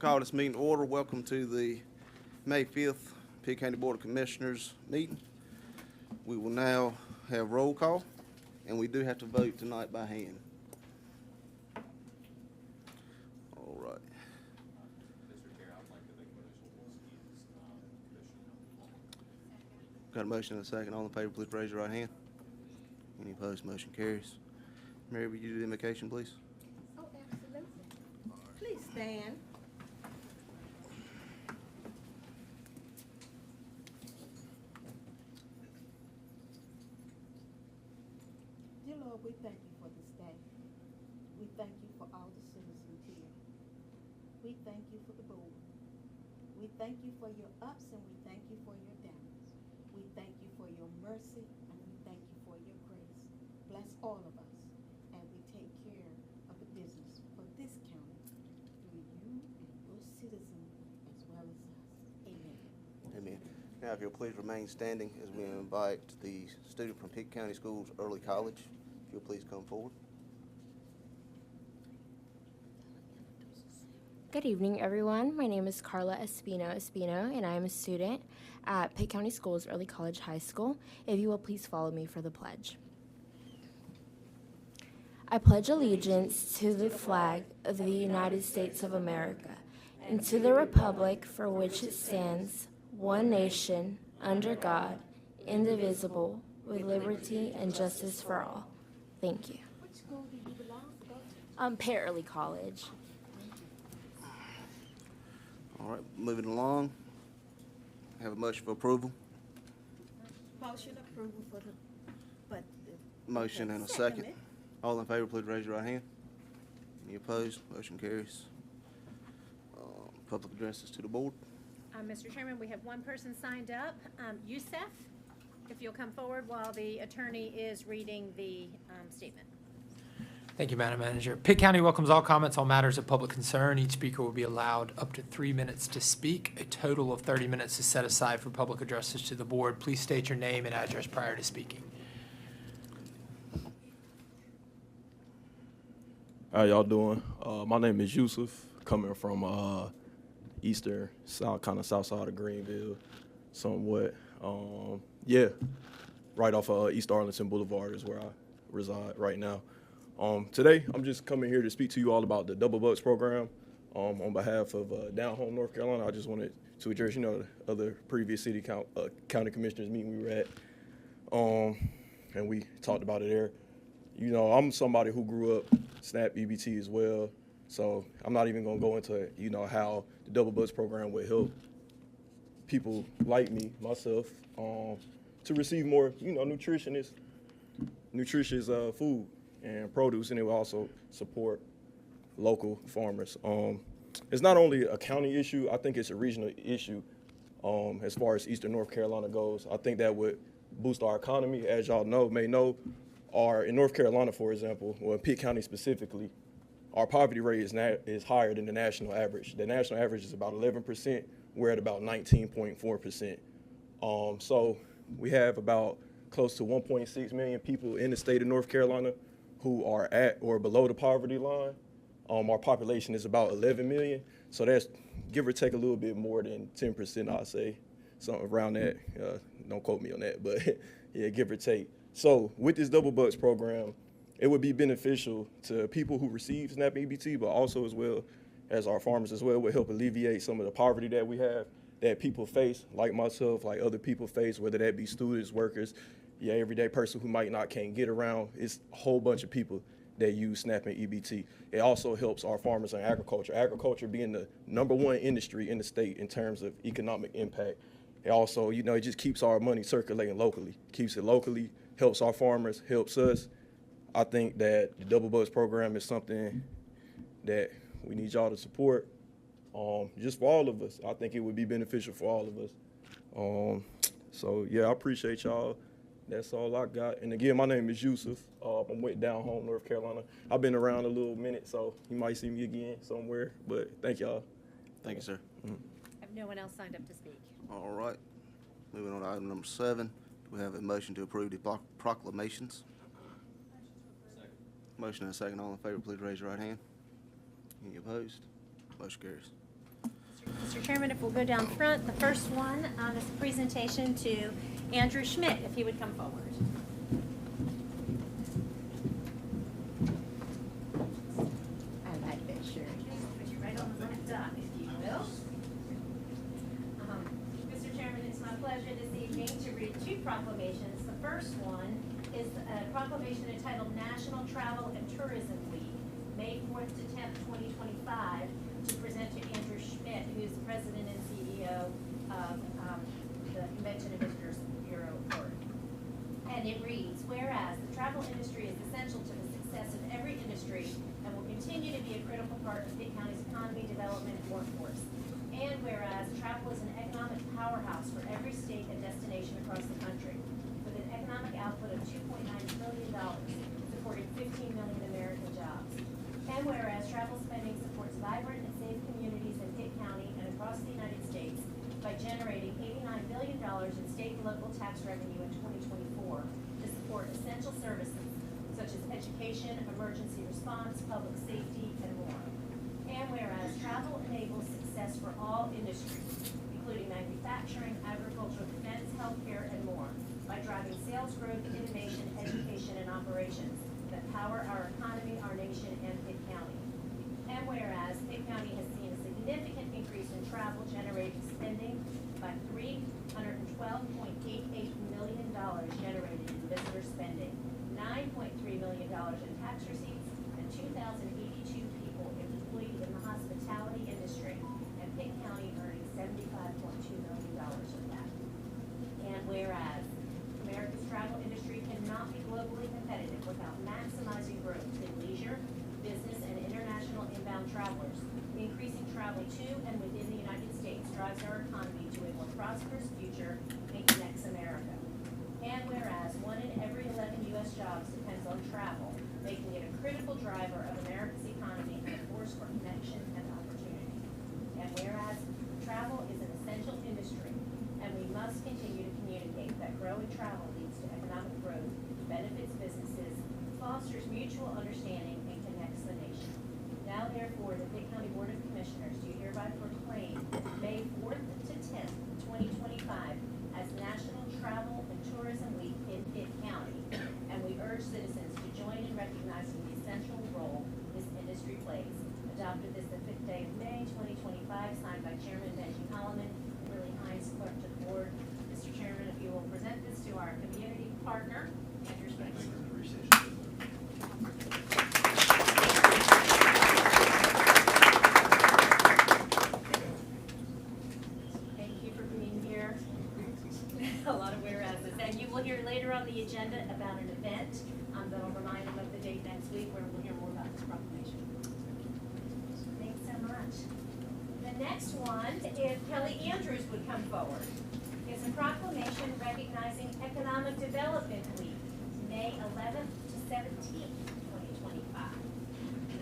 Call this meeting to order. Welcome to the May 5th Pitt County Board of Commissioners meeting. We will now have roll call, and we do have to vote tonight by hand. All right. Mr. Chair, I'd like to make a motion to excuse Commissioner. Got a motion and a second. All in favor, please raise your right hand. Any opposed, motion carries. Mary, will you do the invocation, please? Oh, absolutely. Please stand. Dear Lord, we thank you for this day. We thank you for all the citizens here. We thank you for the board. We thank you for your ups and we thank you for your downs. We thank you for your mercy and we thank you for your grace. Bless all of us and we take care of the business for this county through you and your citizens as well as us. Amen. Amen. Now, if you'll please remain standing as we invite the student from Pitt County Schools Early College. If you'll please come forward. Good evening, everyone. My name is Carla Espino, and I am a student at Pitt County Schools Early College High School. If you will please follow me for the pledge. I pledge allegiance to the flag of the United States of America and to the republic for which it stands, one nation, under God, indivisible, with liberty and justice for all. Thank you. Which school do you belong to go to? Pitt Early College. All right, moving along. Have a motion for approval. Motion approval for the, Motion and a second. All in favor, please raise your right hand. Any opposed? Motion carries. Public addresses to the board. Mr. Chairman, we have one person signed up, Youssef. If you'll come forward while the attorney is reading the statement. Thank you, Madam Manager. Pitt County welcomes all comments on matters of public concern. Each speaker will be allowed up to 3 minutes to speak. A total of 30 minutes is set aside for public addresses to the board. Please state your name and address prior to speaking. How y'all doing? My name is Yusuf, coming from eastern, kind of south side of Greenville, somewhat. Yeah, right off of East Arlington Boulevard is where I reside right now. Today, I'm just coming here to speak to you all about the Double Bucks program. On behalf of Down Home, North Carolina, I just wanted to address, the other previous county commissioners meeting we were at, and we talked about it there. I'm somebody who grew up SNAP EBT as well, so I'm not even going to go into, how the Double Bucks program would help people like me, myself, to receive more, nutritious food and produce, and it will also support local farmers. It's not only a county issue, I think it's a regional issue as far as Eastern North Carolina goes. I think that would boost our economy. As y'all may know, in North Carolina, for example, or in Pitt County specifically, our poverty rate is higher than the national average. The national average is about 11%. We're at about 19.4%. So we have about close to 1.6 million people in the state of North Carolina who are at or below the poverty line. Our population is about 11 million, so that's give or take a little bit more than 10%, I'd say, something around that. Don't quote me on that, but yeah, give or take. So with this Double Bucks program, it would be beneficial to people who receive SNAP EBT, but also as well as our farmers as well. It would help alleviate some of the poverty that we have, that people face, like myself, like other people face, whether that be students, workers, everyday person who can't get around. It's a whole bunch of people that use SNAP and EBT. It also helps our farmers and agriculture. Agriculture being the #1 industry in the state in terms of economic impact. It also, it just keeps our money circulating locally. Keeps it locally, helps our farmers, helps us. I think that the Double Bucks program is something that we need y'all to support, just for all of us. I think it would be beneficial for all of us. So, yeah, I appreciate y'all. That's all I got. And again, my name is Yusuf. I'm with Down Home, North Carolina. I've been around a little minute, so you might see me again somewhere. But thank y'all. Thank you, sir. I have no one else signed up to speak. All right. Moving on to item number 7. Do we have a motion to approve the proclamations? Second. Motion and a second. All in favor, please raise your right hand. Any opposed? Motion carries. Mr. Chairman, if we'll go down front, the first one is a presentation to Andrew Schmidt, if he would come forward. I like that shirt. Put you right on the dot, if you will. Mr. Chairman, it's my pleasure this evening to read two proclamations. The first one is a proclamation entitled National Travel and Tourism Week, May 4th to 10th, 2025, to present to Andrew Schmidt, who is the President and CEO of the Convention and Visitors Bureau Board. And it reads, whereas the travel industry is essential to the success of every industry and will continue to be a critical part of Pitt County's economy, development, and workforce. And whereas travel is an economic powerhouse for every state and destination across the country, with an economic output of $2.9 billion, supporting 15 million American jobs. And whereas travel spending supports vibrant and safe communities in Pitt County and across the United States by generating $89 billion in state and local tax revenue in 2024 to support essential services such as education, emergency response, public safety, and more. And whereas travel enables success for all industries, including manufacturing, agriculture, defense, healthcare, and more, by driving sales growth, innovation, education, and operations that power our economy, our nation, and Pitt County. And whereas Pitt County has seen a significant increase in travel generating spending by $312.88 million generated in visitor spending, $9.3 million in tax receipts, and 2,082 people employed in the hospitality industry, and Pitt County earning $75.2 million of that. And whereas America's travel industry cannot be globally competitive without maximizing growth in leisure, business, and international inbound travelers, increasing travel to and within the United States drives our economy to a more prosperous future and connects America. And whereas 1 in every 11 U.S. jobs depends on travel, making it a critical driver of America's economy and a force for connection and opportunity. And whereas travel is an essential industry, and we must continue to communicate that growing travel leads to economic growth, benefits businesses, fosters mutual understanding, and connects the nation. Now therefore, the Pitt County Board of Commissioners do hereby proclaim May 4th to 10th, 2025 as National Travel and Tourism Week in Pitt County, and we urge citizens to join in recognizing the essential role this industry plays. Adopted this the 5th day of May, 2025, signed by Chairman Benji Holloman, Willie Hines, Clerk to the Board. Mr. Chairman, if you will present this to our community partner, Andrew Schmidt. Thank you for being here. A lot of whereases. And you will hear later on the agenda about an event that will remind them of the date next week where we'll hear more about this proclamation. Thanks so much. The next one, if Kelly Andrews would come forward, is a proclamation recognizing Economic Development Week, May 11th to 17th, 2025.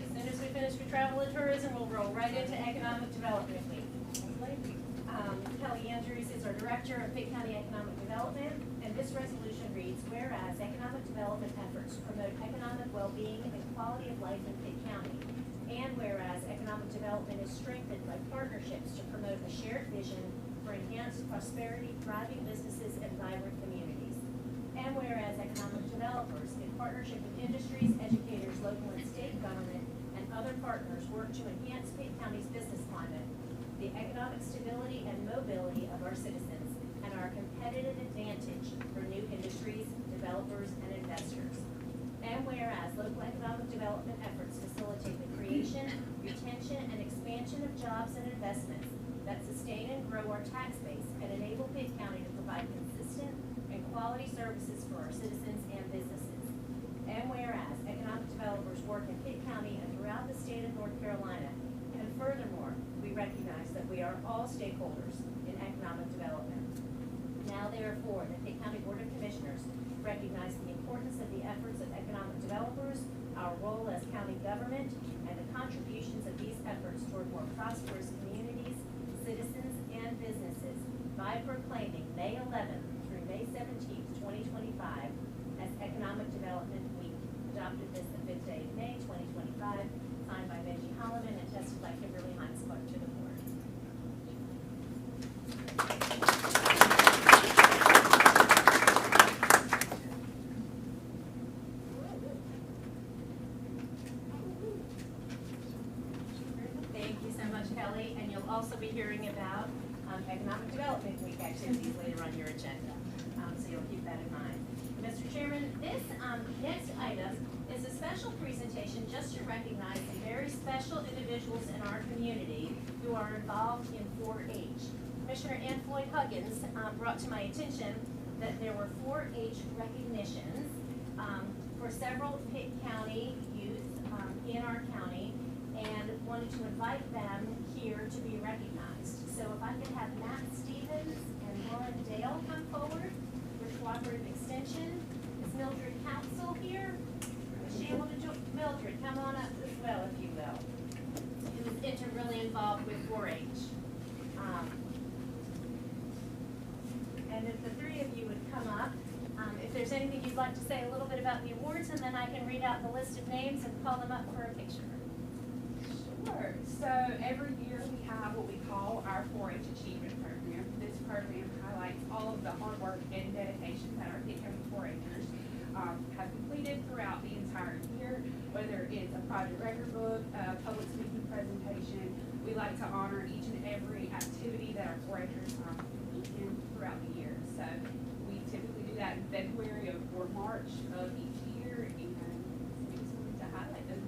As soon as we finish with travel and tourism, we'll roll right into Economic Development Week. Kelly Andrews is our Director of Pitt County Economic Development, and this resolution reads, whereas economic development efforts promote economic well-being and quality of life in Pitt County, and whereas economic development is strengthened by partnerships to promote a shared vision for enhanced prosperity, thriving businesses, and vibrant communities, and whereas economic developers, in partnership with industries, educators, local and state government, and other partners, work to enhance Pitt County's business climate, the economic stability and mobility of our citizens, and our competitive advantage for new industries, developers, and investors. And whereas local economic development efforts facilitate the creation, retention, and expansion of jobs and investments that sustain and grow our tax base and enable Pitt County to provide consistent and quality services for our citizens and businesses. And whereas economic developers work in Pitt County and throughout the state of North Carolina, and furthermore, we recognize that we are all stakeholders in economic development. Now therefore, the Pitt County Board of Commissioners recognize the importance of the efforts of economic developers, our role as county government, and the contributions of these efforts toward more prosperous communities, citizens, and businesses by proclaiming May 11th through May 17th, 2025 as Economic Development Week. Adopted this the 5th day of May, 2025, signed by Benji Holloman and attested by Kimberly Hines, Clerk to the Board. Kelly, and you'll also be hearing about Economic Development Week activities later on your agenda. So you'll keep that in mind. Mr. Chairman, this next item is a special presentation just to recognize some very special individuals in our community who are involved in 4-H. Commissioner Ann Floyd Huggins brought to my attention that there were 4-H recognitions for several Pitt County youth in our county, and wanted to invite them here to be recognized. So if I could have Matt Stevens and Lauren Dale come forward for Cooperative Extension. Is Mildred Council here? Is she able to join? Mildred, come on up as well, if you will. Who is really involved with 4-H. And if the three of you would come up, if there's anything you'd like to say a little bit about the awards, and then I can read out the list of names and call them up for a picture. Sure. So every year we have what we call our 4-H Achievement Program. This program highlights all of the hard work and dedication that our Pitt County 4-Hers have completed throughout the entire year, whether it's a project record book, a public speaking presentation. We like to honor each and every activity that our 4-Hers engage in throughout the year. So we typically do that in February or March of each year, and we just wanted to highlight them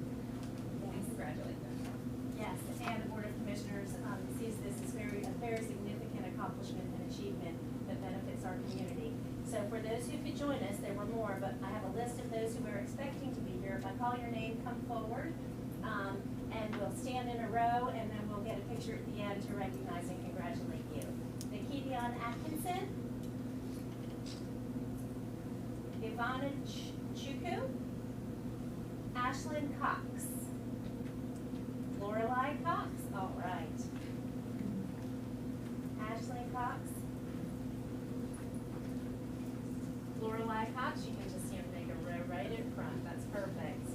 and congratulate them. Yes, and the Board of Commissioners sees this as a very significant accomplishment and achievement that benefits our community. So for those who could join us, there were more, but I have a list of those who are expecting to be here. If I call your name, come forward, and we'll stand in a row, and then we'll get a picture at the end to recognize and congratulate you. Nikidion Atkinson, Ivana Chuku, Ashlyn Cox, Lorelei Cox, all right. Ashlyn Cox, Lorelei Cox, you can just make a row right in front, that's perfect.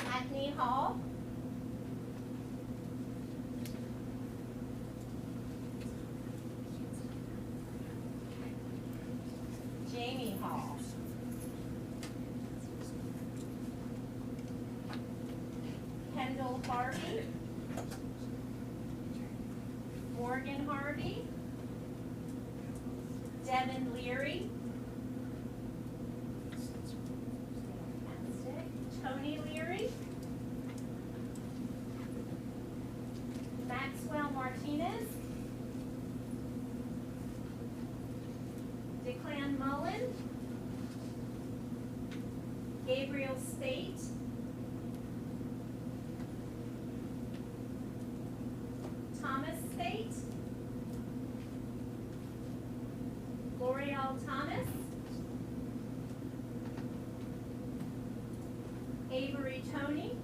Hackney Hall, Jamie Hall, Kendall Harvey, Morgan Harvey, Devin Leary, Tony Leary, Maxwell Martinez, Declan Mullen, Gabriel Spate, Thomas Spate, L'Oreal Thomas, Avery Tony,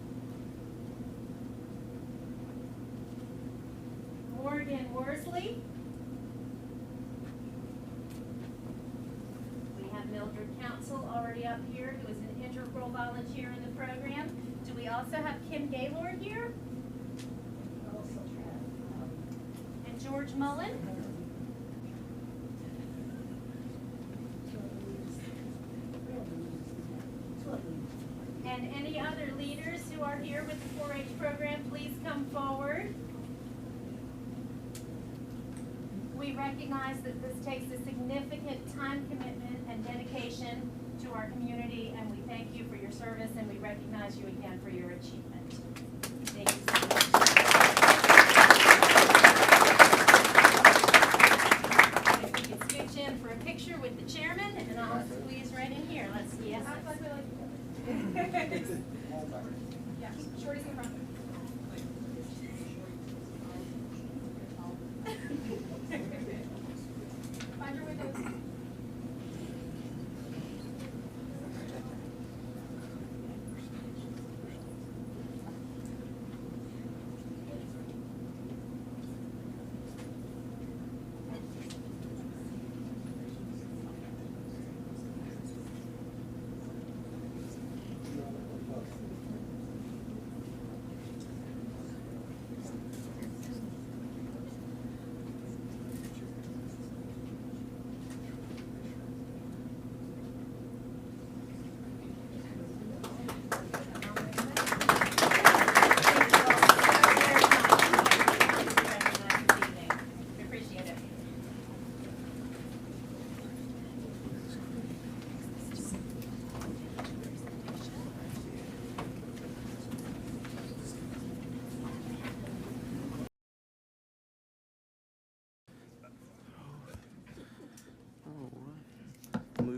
Morgan Worsley. We have Mildred Council already up here, who is an integral volunteer in the program. Do we also have Kim Gaylord here? And George Mullen? And any other leaders who are here with the 4-H program, please come forward. We recognize that this takes a significant time commitment and dedication to our community, and we thank you for your service, and we recognize you again for your achievement. Thank you so much. If we could scooch in for a picture with the chairman, and I'll squeeze right in here. Let's see. Yes. Yeah, shorty's in front. Find your windows.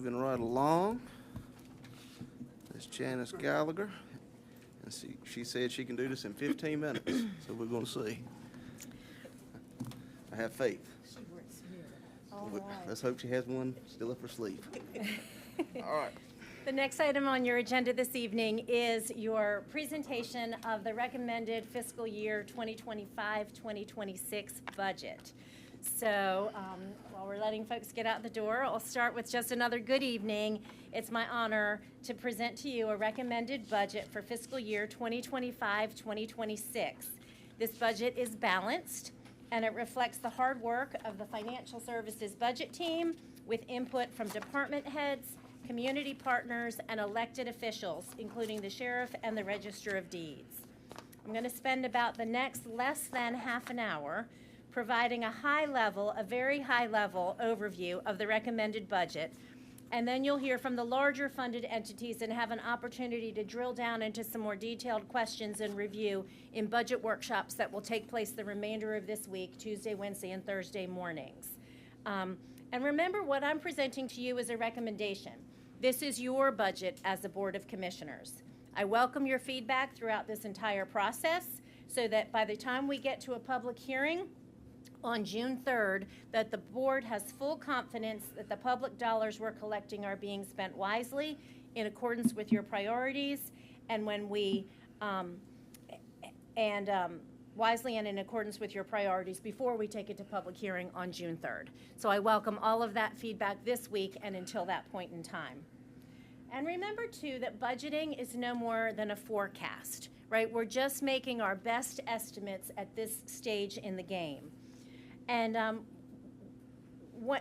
Moving right along. Miss Janice Gallagher. And she said she can do this in 15 minutes, so we're going to see. I have faith. All But right. let's hope she has one still up her sleeve. All right. The next item on your agenda this evening is your presentation of the recommended fiscal year 2025-2026 budget. So while we're letting folks get out the door, I'll start with just another good evening. It's my honor to present to you a recommended budget for fiscal year 2025-2026. This budget is balanced, and it reflects the hard work of the Financial Services Budget Team with input from department heads, community partners, and elected officials, including the Sheriff and the Register of Deeds. I'm going to spend about the next less than half an hour providing a very high-level overview of the recommended budget, and then you'll hear from the larger funded entities and have an opportunity to drill down into some more detailed questions and review in budget workshops that will take place the remainder of this week, Tuesday, Wednesday, and Thursday mornings. And remember, what I'm presenting to you is a recommendation. This is your budget as a Board of Commissioners. I welcome your feedback throughout this entire process so that by the time we get to a public hearing on June 3rd, that the board has full confidence that the public dollars we're collecting are being spent wisely in accordance with your priorities, and wisely and in accordance with your priorities before we take it to public hearing on June 3rd. So I welcome all of that feedback this week and until that point in time. And remember, too, that budgeting is no more than a forecast, right? We're just making our best estimates at this stage in the game. And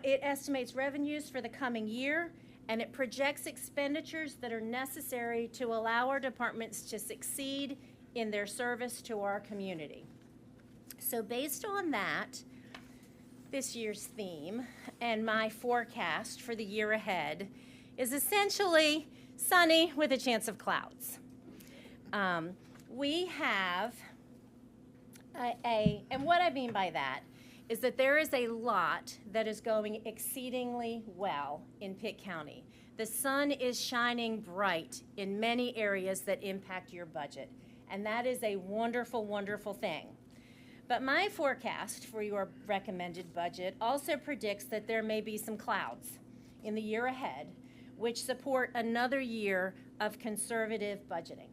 it estimates revenues for the coming year, and it projects expenditures that are necessary to allow our departments to succeed in their service to our community. So based on that, this year's theme and my forecast for the year ahead is essentially sunny with a chance of clouds. We have and what I mean by that is that there is a lot that is going exceedingly well in Pitt County. The sun is shining bright in many areas that impact your budget, and that is a wonderful, wonderful thing. But my forecast for your recommended budget also predicts that there may be some clouds in the year ahead, which support another year of conservative budgeting.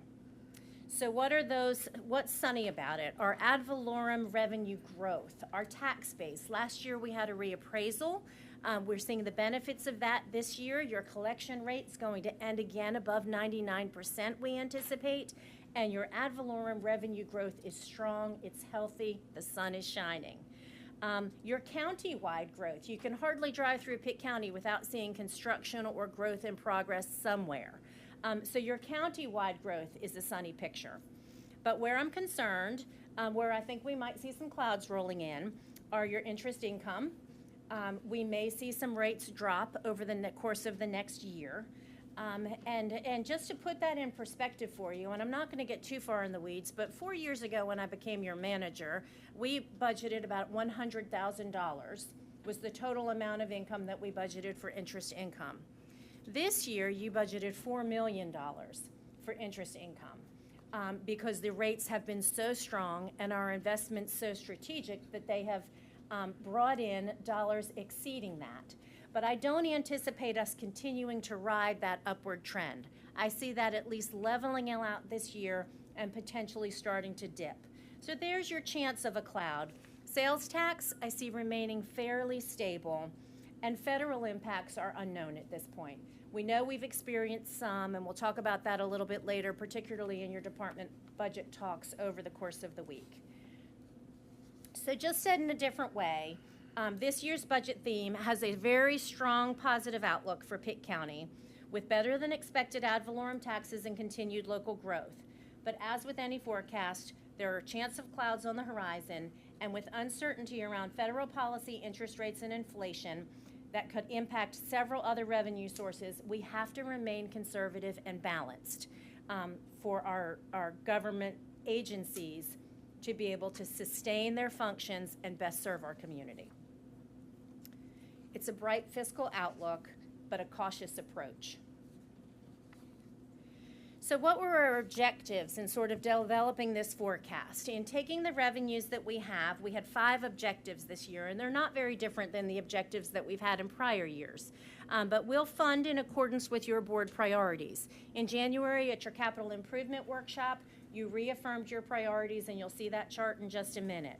So what's sunny about it? Our ad valorem revenue growth, our tax base. Last year we had a reappraisal. We're seeing the benefits of that this year. Your collection rate's going to end again above 99%, we anticipate. And your ad valorem revenue growth is strong, it's healthy, the sun is shining. Your county-wide growth, you can hardly drive through Pitt County without seeing construction or growth in progress somewhere. So your county-wide growth is a sunny picture. But where I'm concerned, where I think we might see some clouds rolling in, are your interest income. We may see some rates drop over the course of the next year. And just to put that in perspective for you, and I'm not going to get too far in the weeds, but 4 years ago when I became your manager, we budgeted about $100,000 was the total amount of income that we budgeted for interest income. This year, you budgeted $4 million for interest income because the rates have been so strong and our investments so strategic that they have brought in dollars exceeding that. But I don't anticipate us continuing to ride that upward trend. I see that at least leveling out this year and potentially starting to dip. So there's your chance of a cloud. Sales tax, I see remaining fairly stable, and federal impacts are unknown at this point. We know we've experienced some, and we'll talk about that a little bit later, particularly in your department budget talks over the course of the week. So just said in a different way, this year's budget theme has a very strong positive outlook for Pitt County, with better than expected ad valorem taxes and continued local growth. But as with any forecast, there are a chance of clouds on the horizon, and with uncertainty around federal policy, interest rates, and inflation that could impact several other revenue sources, we have to remain conservative and balanced for our government agencies to be able to sustain their functions and best serve our community. It's a bright fiscal outlook, but a cautious approach. So what were our objectives in sort of developing this forecast? In taking the revenues that we had 5 objectives this year, and they're not very different than the objectives that we've had in prior years. But we'll fund in accordance with your board priorities. In January at your capital improvement workshop, you reaffirmed your priorities, and you'll see that chart in just a minute.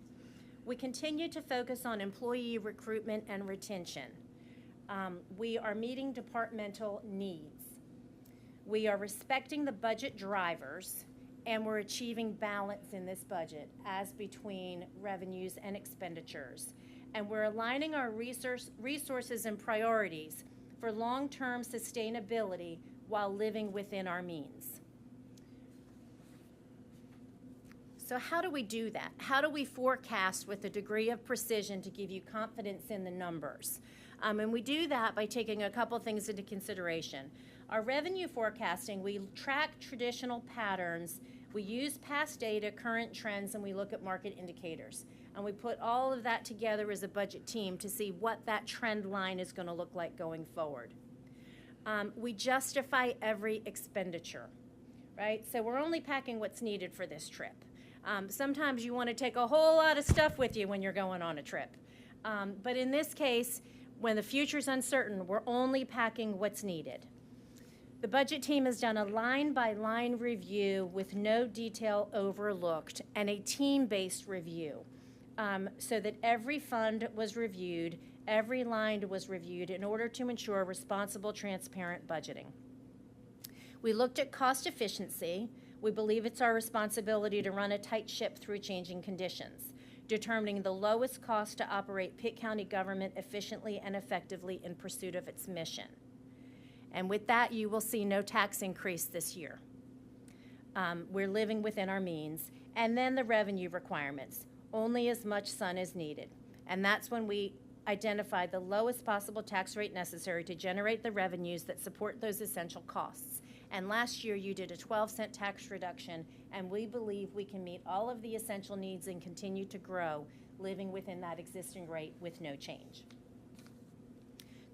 We continue to focus on employee recruitment and retention. We are meeting departmental needs. We are respecting the budget drivers, and we're achieving balance in this budget as between revenues and expenditures. And we're aligning our resources and priorities for long-term sustainability while living within our means. So how do we do that? How do we forecast with a degree of precision to give you confidence in the numbers? And we do that by taking a couple things into consideration. Our revenue forecasting, we track traditional patterns, we use past data, current trends, and we look at market indicators. And we put all of that together as a budget team to see what that trend line is going to look like going forward. We justify every expenditure, right? So we're only packing what's needed for this trip. Sometimes you want to take a whole lot of stuff with you when you're going on a trip. But in this case, when the future's uncertain, we're only packing what's needed. The budget team has done a line-by-line review with no detail overlooked and a team-based review so that every fund was reviewed, every line was reviewed in order to ensure responsible, transparent budgeting. We looked at cost efficiency. We believe it's our responsibility to run a tight ship through changing conditions, determining the lowest cost to operate Pitt County government efficiently and effectively in pursuit of its mission. And with that, you will see no tax increase this year. We're living within our means. And then the revenue requirements, only as much sun as needed. And that's when we identified the lowest possible tax rate necessary to generate the revenues that support those essential costs. And last year, you did a 12-cent tax reduction, and we believe we can meet all of the essential needs and continue to grow, living within that existing rate with no change.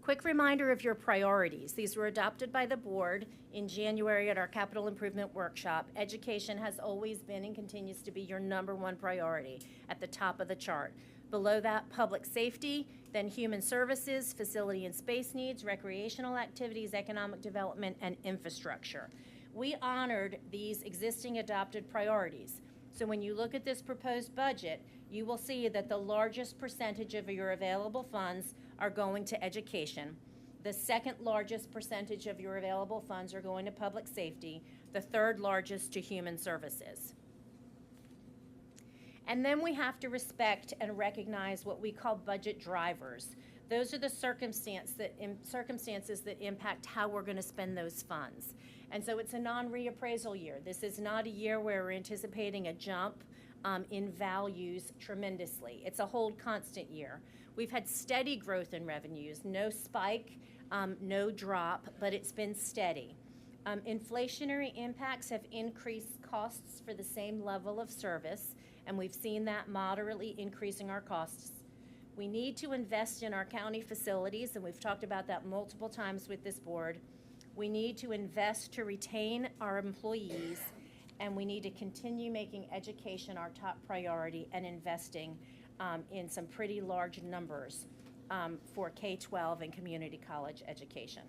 Quick reminder of your priorities. These were adopted by the board in January at our capital improvement workshop. Education has always been and continues to be your #1 priority at the top of the chart. Below that, public safety, then human services, facility and space needs, recreational activities, economic development, and infrastructure. We honored these existing adopted priorities. So when you look at this proposed budget, you will see that the largest percentage of your available funds are going to education. The second largest percentage of your available funds are going to public safety. The third largest to human services. And then we have to respect and recognize what we call budget drivers. Those are the circumstances that impact how we're going to spend those funds. And so it's a non-reappraisal year. This is not a year where we're anticipating a jump in values tremendously. It's a hold constant year. We've had steady growth in revenues, no spike, no drop, but it's been steady. Inflationary impacts have increased costs for the same level of service, and we've seen that moderately increasing our costs. We need to invest in our county facilities, and we've talked about that multiple times with this board. We need to invest to retain our employees, and we need to continue making education our top priority and investing in some pretty large numbers for K-12 and community college education.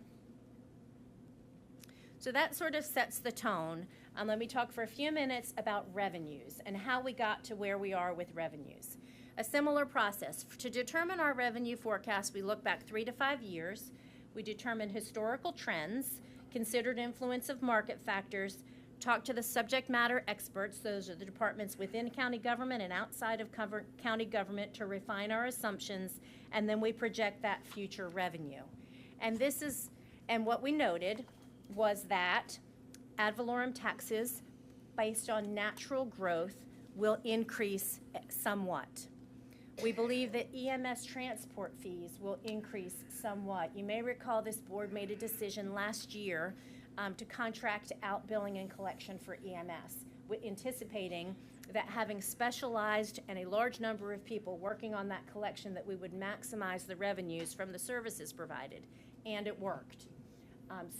So that sort of sets the tone. Let me talk for a few minutes about revenues and how we got to where we are with revenues. A similar process. To determine our revenue forecast, we look back 3 to 5 years. We determine historical trends, considered influence of market factors, talk to the subject matter experts, those are the departments within county government and outside of county government, to refine our assumptions, and then we project that future revenue. And what we noted was that ad valorem taxes based on natural growth will increase somewhat. We believe that EMS transport fees will increase somewhat. You may recall this board made a decision last year to contract out billing and collection for EMS, anticipating that having specialized and a large number of people working on that collection, that we would maximize the revenues from the services provided. and it worked.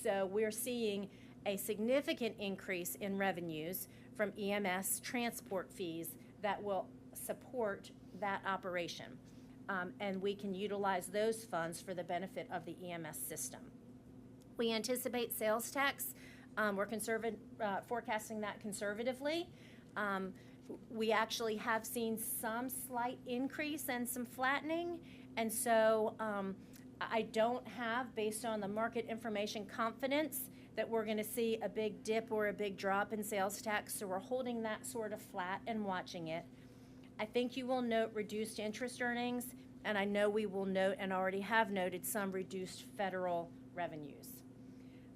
So we're seeing a significant increase in revenues from EMS transport fees that will support that operation. And we can utilize those funds for the benefit of the EMS system. We anticipate sales tax. We're forecasting that conservatively. We actually have seen some slight increase and some flattening. And so I don't have, based on the market information, confidence that we're going to see a big dip or a big drop in sales tax. So we're holding that sort of flat and watching it. I think you will note reduced interest earnings, and I know we will note and already have noted some reduced federal revenues.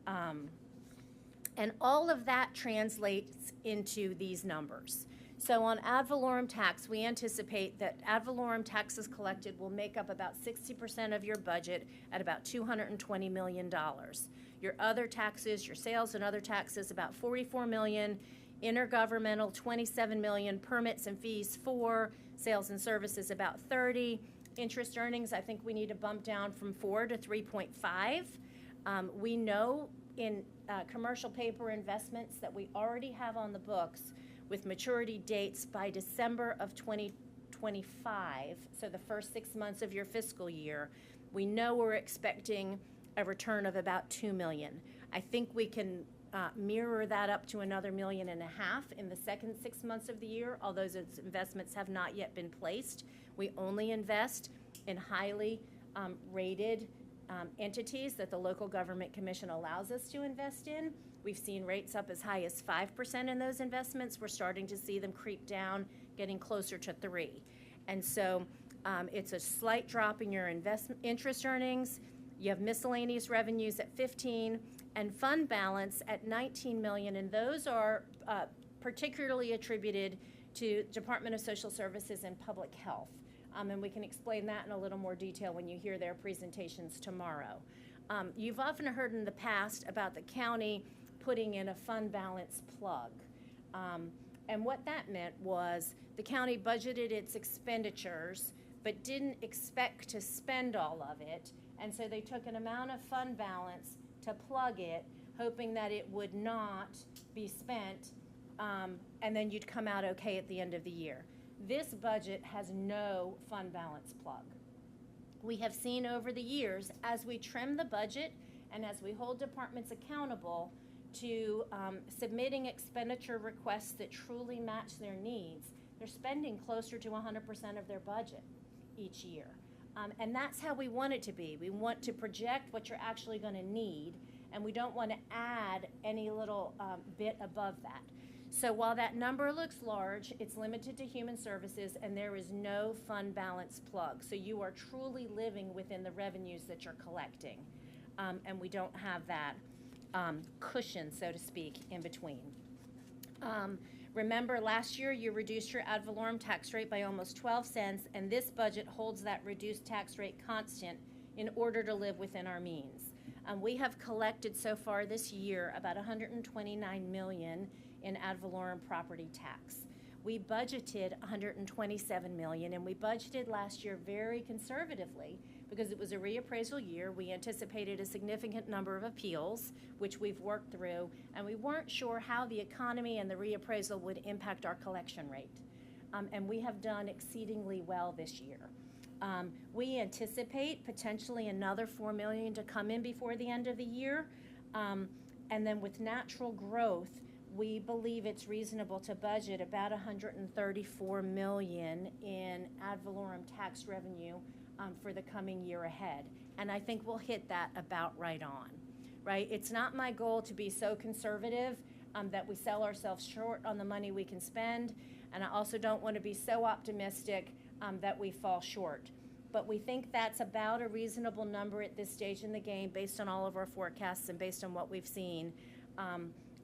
And all of that translates into these numbers. So on ad valorem tax, we anticipate that ad valorem taxes collected will make up about 60% of your budget at about $220 million. Your other taxes, your sales and other taxes, about $44 million. Intergovernmental, $27 million. Permits and fees, 4. Sales and services, about 30. Interest earnings, I think we need to bump down from 4 to 3.5. We know in commercial paper investments that we already have on the books with maturity dates by December of 2025, so the first 6 months of your fiscal year, we know we're expecting a return of about $2 million. I think we can mirror that up to another $1.5 million in the second 6 months of the year, although those investments have not yet been placed. We only invest in highly rated entities that the local government commission allows us to invest in. We've seen rates up as high as 5% in those investments. We're starting to see them creep down, getting closer to 3%. And so it's a slight drop in your interest earnings. You have miscellaneous revenues at 15 and fund balance at 19 million, and those are particularly attributed to Department of Social Services and Public Health. And we can explain that in a little more detail when you hear their presentations tomorrow. You've often heard in the past about the county putting in a fund balance plug. And what that meant was the county budgeted its expenditures but didn't expect to spend all of it. And so they took an amount of fund balance to plug it, hoping that it would not be spent, and then you'd come out okay at the end of the year. This budget has no fund balance plug. We have seen over the years, as we trim the budget and as we hold departments accountable to submitting expenditure requests that truly match their needs, they're spending closer to 100% of their budget each year. And that's how we want it to be. We want to project what you're actually going to need, and we don't want to add any little bit above that. So while that number looks large, it's limited to human services, and there is no fund balance plug. So you are truly living within the revenues that you're collecting, and we don't have that cushion, so to speak, in between. Remember, last year you reduced your ad valorem tax rate by almost 12 cents, and this budget holds that reduced tax rate constant in order to live within our means. We have collected so far this year about $129 million in ad valorem property tax. We budgeted $127 million, and we budgeted last year very conservatively because it was a reappraisal year. We anticipated a significant number of appeals, which we've worked through, and we weren't sure how the economy and the reappraisal would impact our collection rate. And we have done exceedingly well this year. We anticipate potentially another $4 million to come in before the end of the year. And then with natural growth, we believe it's reasonable to budget about $134 million in ad valorem tax revenue for the coming year ahead. And I think we'll hit that about right on, right? It's not my goal to be so conservative that we sell ourselves short on the money we can spend. And I also don't want to be so optimistic that we fall short. But we think that's about a reasonable number at this stage in the game based on all of our forecasts and based on what we've seen.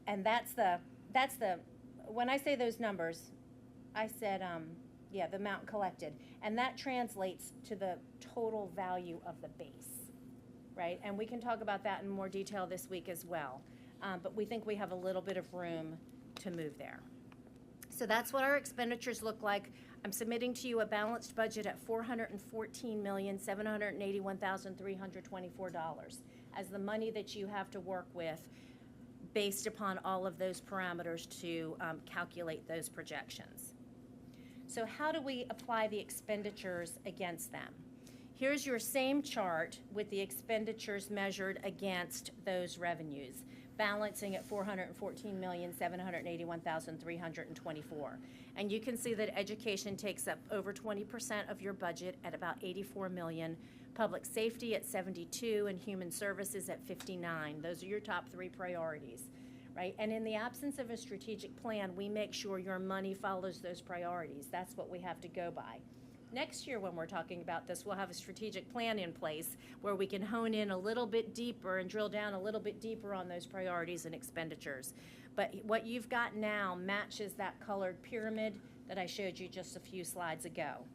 And that's the, when I say those numbers, I said, the amount collected. And that translates to the total value of the base, right? And we can talk about that in more detail this week as well. But we think we have a little bit of room to move there. So that's what our expenditures look like. I'm submitting to you a balanced budget at $414,781,324 as the money that you have to work with based upon all of those parameters to calculate those projections. So how do we apply the expenditures against them? Here's your same chart with the expenditures measured against those revenues, balancing at $414,781,324. And you can see that education takes up over 20% of your budget at about $84 million, public safety at 72, and human services at 59. Those are your top three priorities, right? And in the absence of a strategic plan, we make sure your money follows those priorities. That's what we have to go by. Next year, when we're talking about this, we'll have a strategic plan in place where we can hone in a little bit deeper and drill down a little bit deeper on those priorities and expenditures. But what you've got now matches that colored pyramid that I showed you just a few slides ago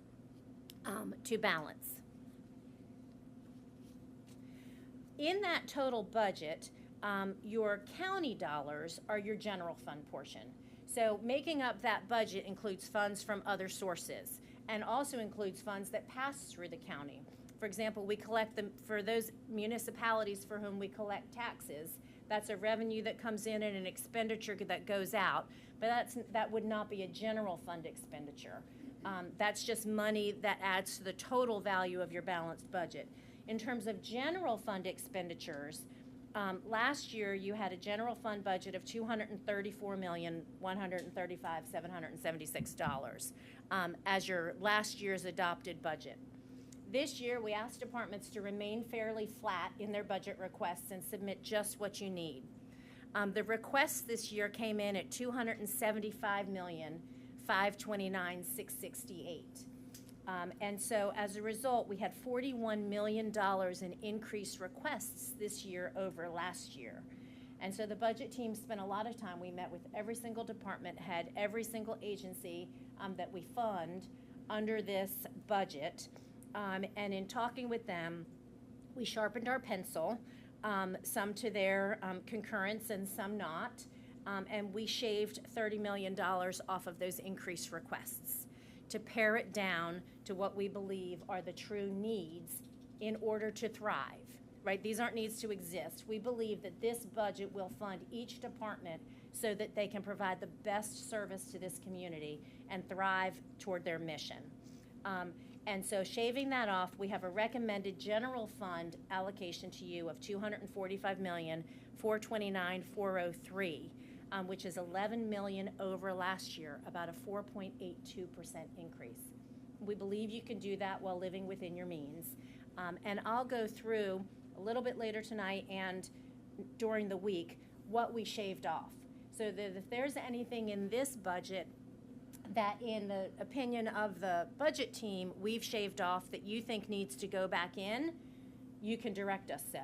to balance. In that total budget, your county dollars are your general fund portion. So making up that budget includes funds from other sources and also includes funds that pass through the county. For example, we collect them for those municipalities for whom we collect taxes. That's a revenue that comes in and an expenditure that goes out, but that would not be a general fund expenditure. That's just money that adds to the total value of your balanced budget. In terms of general fund expenditures, last year you had a general fund budget of $234,135,776 as your last year's adopted budget. This year, we asked departments to remain fairly flat in their budget requests and submit just what you need. The requests this year came in at $275,529,668. And so as a result, we had $41 million in increased requests this year over last year. And so the budget team spent a lot of time. We met with every single department head, every single agency that we fund under this budget. And in talking with them, we sharpened our pencil, some to their concurrence and some not. And we shaved $30 million off of those increased requests to pare it down to what we believe are the true needs in order to thrive, right? These aren't needs to exist. We believe that this budget will fund each department so that they can provide the best service to this community and thrive toward their mission. And so shaving that off, we have a recommended general fund allocation to you of $245,429,403, which is $11 million over last year, about a 4.82% increase. We believe you can do that while living within your means. And I'll go through a little bit later tonight and during the week what we shaved off. So that if there's anything in this budget that in the opinion of the budget team we've shaved off that you think needs to go back in, you can direct us so.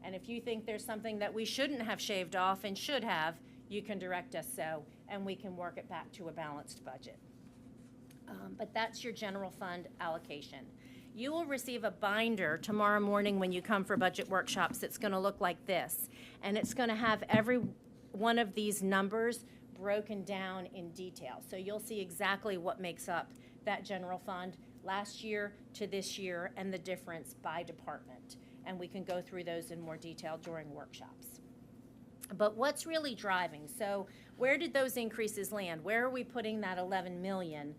And if you think there's something that we shouldn't have shaved off and should have, you can direct us so, and we can work it back to a balanced budget. But that's your general fund allocation. You will receive a binder tomorrow morning when you come for budget workshops. It's going to look like this, and it's going to have every one of these numbers broken down in detail. So you'll see exactly what makes up that general fund last year to this year and the difference by department. And we can go through those in more detail during workshops. But what's really driving? So where did those increases land? Where are we putting that $11 million?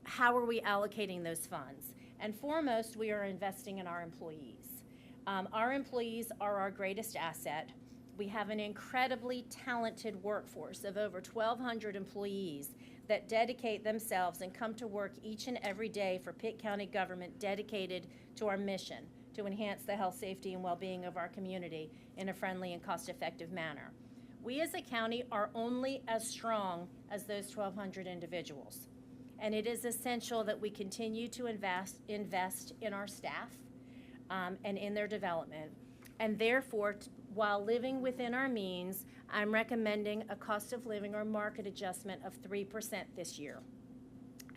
How are we allocating those funds? And foremost, we are investing in our employees. Our employees are our greatest asset. We have an incredibly talented workforce of over 1,200 employees that dedicate themselves and come to work each and every day for Pitt County government dedicated to our mission to enhance the health, safety, and well-being of our community in a friendly and cost-effective manner. We as a county are only as strong as those 1,200 individuals. And it is essential that we continue to invest in our staff and in their development. And therefore, while living within our means, I'm recommending a cost of living or market adjustment of 3% this year.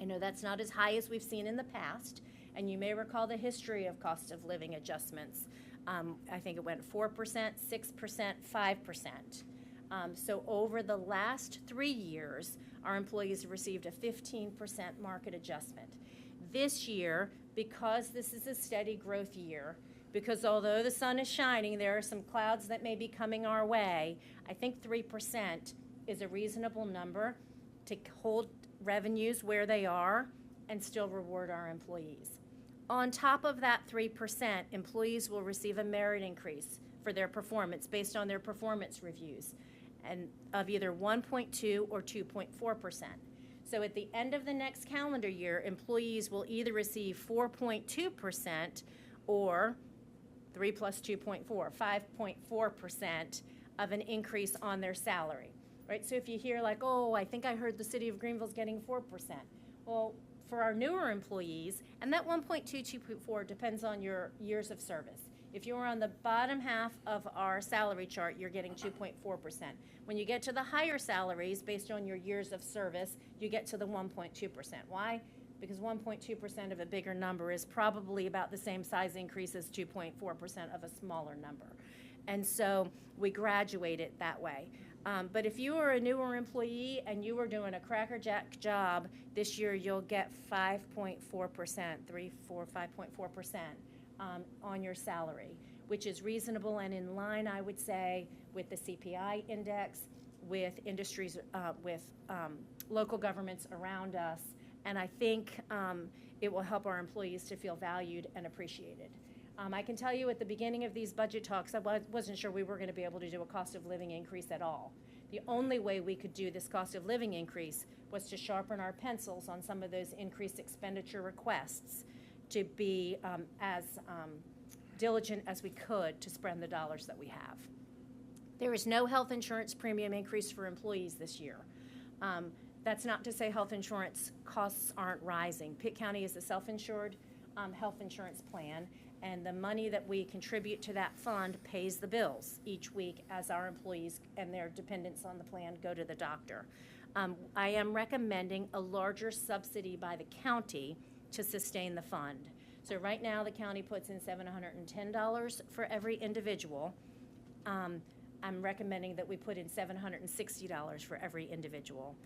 I know that's not as high as we've seen in the past, and you may recall the history of cost of living adjustments. I think it went 4%, 6%, 5%. So over the last 3 years, our employees have received a 15% market adjustment. This year, because this is a steady growth year, because although the sun is shining, there are some clouds that may be coming our way, I think 3% is a reasonable number to hold revenues where they are and still reward our employees. On top of that 3%, employees will receive a merit increase for their performance based on their performance reviews, and of either 1.2 or 2.4%. So at the end of the next calendar year, employees will either receive 4.2% or 3 plus 2.4, 5.4% of an increase on their salary, right? So if you hear like, oh, I think I heard the city of Greenville's getting 4%. Well, for our newer employees, and that 1.2, 2.4 depends on your years of service. If you're on the bottom half of our salary chart, you're getting 2.4%. When you get to the higher salaries, based on your years of service, you get to the 1.2%. Why? Because 1.2% of a bigger number is probably about the same size increase as 2.4% of a smaller number. And so we graduate it that way. But if you are a newer employee and you are doing a crackerjack job, this year you'll get 5.4%, 5.4% on your salary, which is reasonable and in line, I would say, with the CPI index, with industries, with local governments around us. And I think it will help our employees to feel valued and appreciated. I can tell you at the beginning of these budget talks, I wasn't sure we were going to be able to do a cost of living increase at all. The only way we could do this cost of living increase was to sharpen our pencils on some of those increased expenditure requests to be as diligent as we could to spread the dollars that we have. There is no health insurance premium increase for employees this year. That's not to say health insurance costs aren't rising. Pitt County is a self-insured health insurance plan, and the money that we contribute to that fund pays the bills each week as our employees and their dependents on the plan go to the doctor. I am recommending a larger subsidy by the county to sustain the fund. So right now the county puts in $710 for every individual. I'm recommending that we put in $760 for every individual.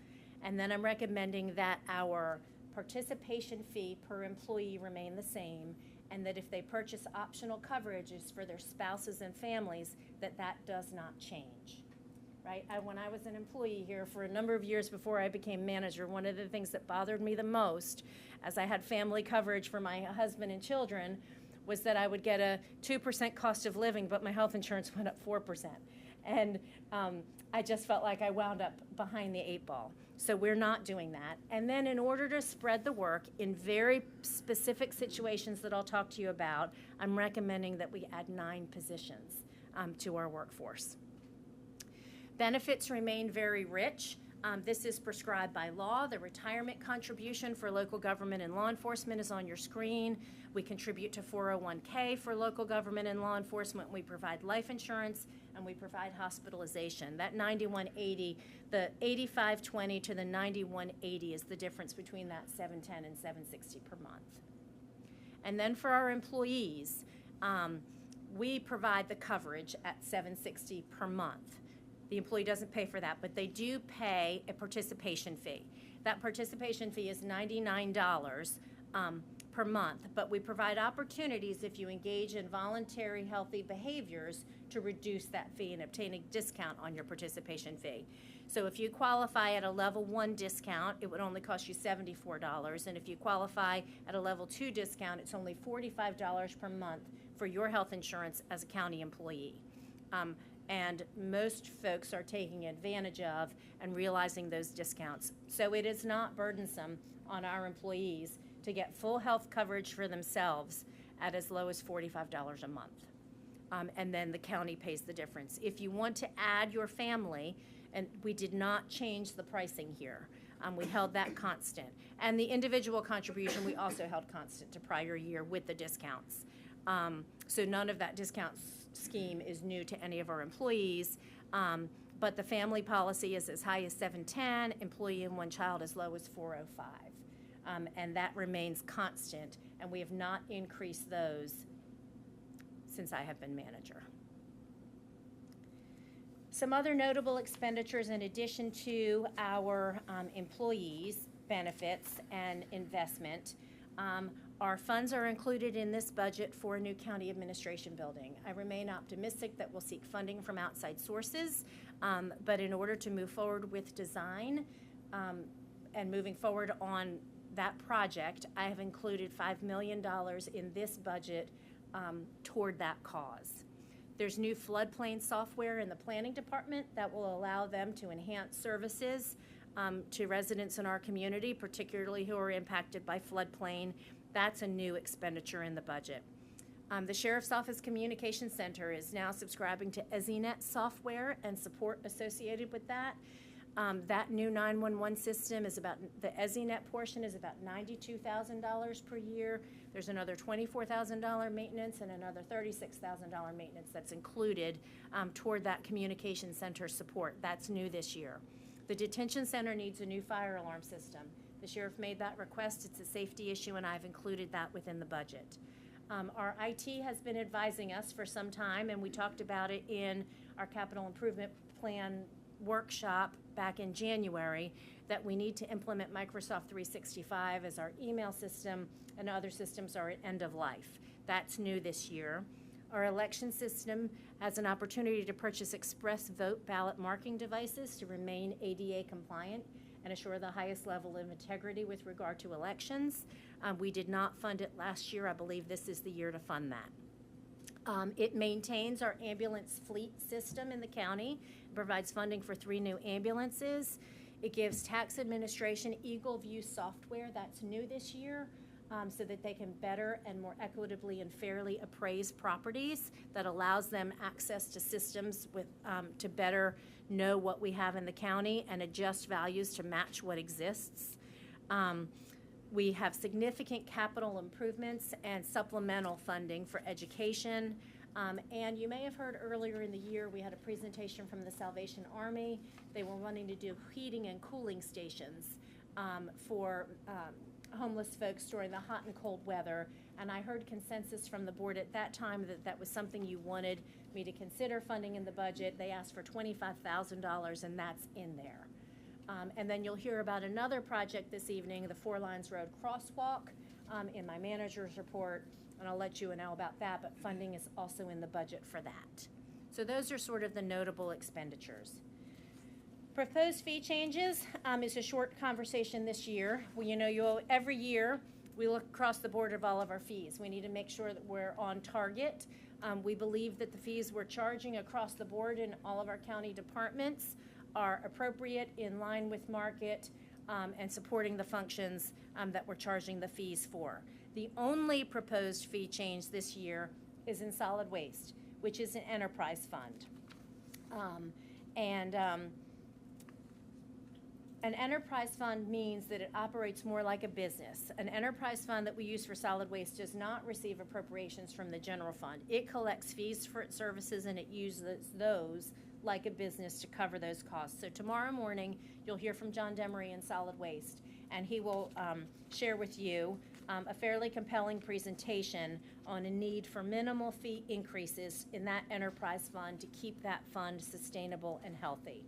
And then I'm recommending that our participation fee per employee remain the same, and that if they purchase optional coverages for their spouses and families, that does not change, right? When I was an employee here for a number of years before I became manager, one of the things that bothered me the most, as I had family coverage for my husband and children, was that I would get a 2% cost of living, but my health insurance went up 4%. And I just felt like I wound up behind the 8 ball. So we're not doing that. And then in order to spread the work in very specific situations that I'll talk to you about, I'm recommending that we add 9 positions to our workforce. Benefits remain very rich. This is prescribed by law. The retirement contribution for local government and law enforcement is on your screen. We contribute to 401k for local government and law enforcement. We provide life insurance, and we provide hospitalization. That 9180, the 8520 to the 9180 is the difference between that 710 and 760 per month. And then for our employees, we provide the coverage at 760 per month. The employee doesn't pay for that, but they do pay a participation fee. That participation fee is $99 per month, but we provide opportunities if you engage in voluntary healthy behaviors to reduce that fee and obtain a discount on your participation fee. So if you qualify at a level 1 discount, it would only cost you $74, and if you qualify at a level 2 discount, it's only $45 per month for your health insurance as a county employee. And most folks are taking advantage of and realizing those discounts. So it is not burdensome on our employees to get full health coverage for themselves at as low as $45 a month. And then the county pays the difference. If you want to add your family, and we did not change the pricing here. We held that constant. And the individual contribution we also held constant to prior year with the discounts. So none of that discount scheme is new to any of our employees, but the family policy is as high as $710, employee and 1 child as low as $405, and that remains constant, and we have not increased those since I have been manager. Some other notable expenditures in addition to our employees' benefits and investment. Our funds are included in this budget for a new county administration building. I remain optimistic that we'll seek funding from outside sources, but in order to move forward with design and moving forward on that project, I have included $5 million in this budget toward that cause. There's new floodplain software in the planning department that will allow them to enhance services to residents in our community, particularly who are impacted by floodplain. That's a new expenditure in the budget. The Sheriff's Office Communication Center is now subscribing to EZNet software and support associated with that. That new 911 system is about, the EZNet portion is about $92,000 per year. There's another $24,000 maintenance and another $36,000 maintenance that's included toward that communication center support. That's new this year. The detention center needs a new fire alarm system. The sheriff made that request. It's a safety issue, and I've included that within the budget. Our IT has been advising us for some time, and we talked about it in our capital improvement plan workshop back in January, that we need to implement Microsoft 365 as our email system, and other systems are at end of life. That's new this year. Our election system has an opportunity to purchase express vote ballot marking devices to remain ADA compliant and assure the highest level of integrity with regard to elections. We did not fund it last year. I believe this is the year to fund that. It maintains our ambulance fleet system in the county, provides funding for 3 new ambulances. It gives tax administration Eagle View software, that's new this year, so that they can better and more equitably and fairly appraise properties. That allows them access to systems with, to better know what we have in the county and adjust values to match what exists. We have significant capital improvements and supplemental funding for education. And you may have heard earlier in the year, we had a presentation from the Salvation Army. They were wanting to do heating and cooling stations for homeless folks during the hot and cold weather. And I heard consensus from the board at that time that that was something you wanted me to consider funding in the budget. They asked for $25,000, and that's in there. And then you'll hear about another project this evening, the 4 Lines Road Crosswalk, in my manager's report, and I'll let you know about that, but funding is also in the budget for that. So those are sort of the notable expenditures. Proposed fee changes is a short conversation this year. Well, every year we look across the board of all of our fees. We need to make sure that we're on target. We believe that the fees we're charging across the board in all of our county departments are appropriate, in line with market, and supporting the functions that we're charging the fees for. The only proposed fee change this year is in solid waste, which is an enterprise fund. An enterprise fund means that it operates more like a business. An enterprise fund that we use for solid waste does not receive appropriations from the general fund. It collects fees for its services, and it uses those like a business to cover those costs. So tomorrow morning, you'll hear from John Demery in Solid Waste, and he will share with you a fairly compelling presentation on a need for minimal fee increases in that enterprise fund to keep that fund sustainable and healthy.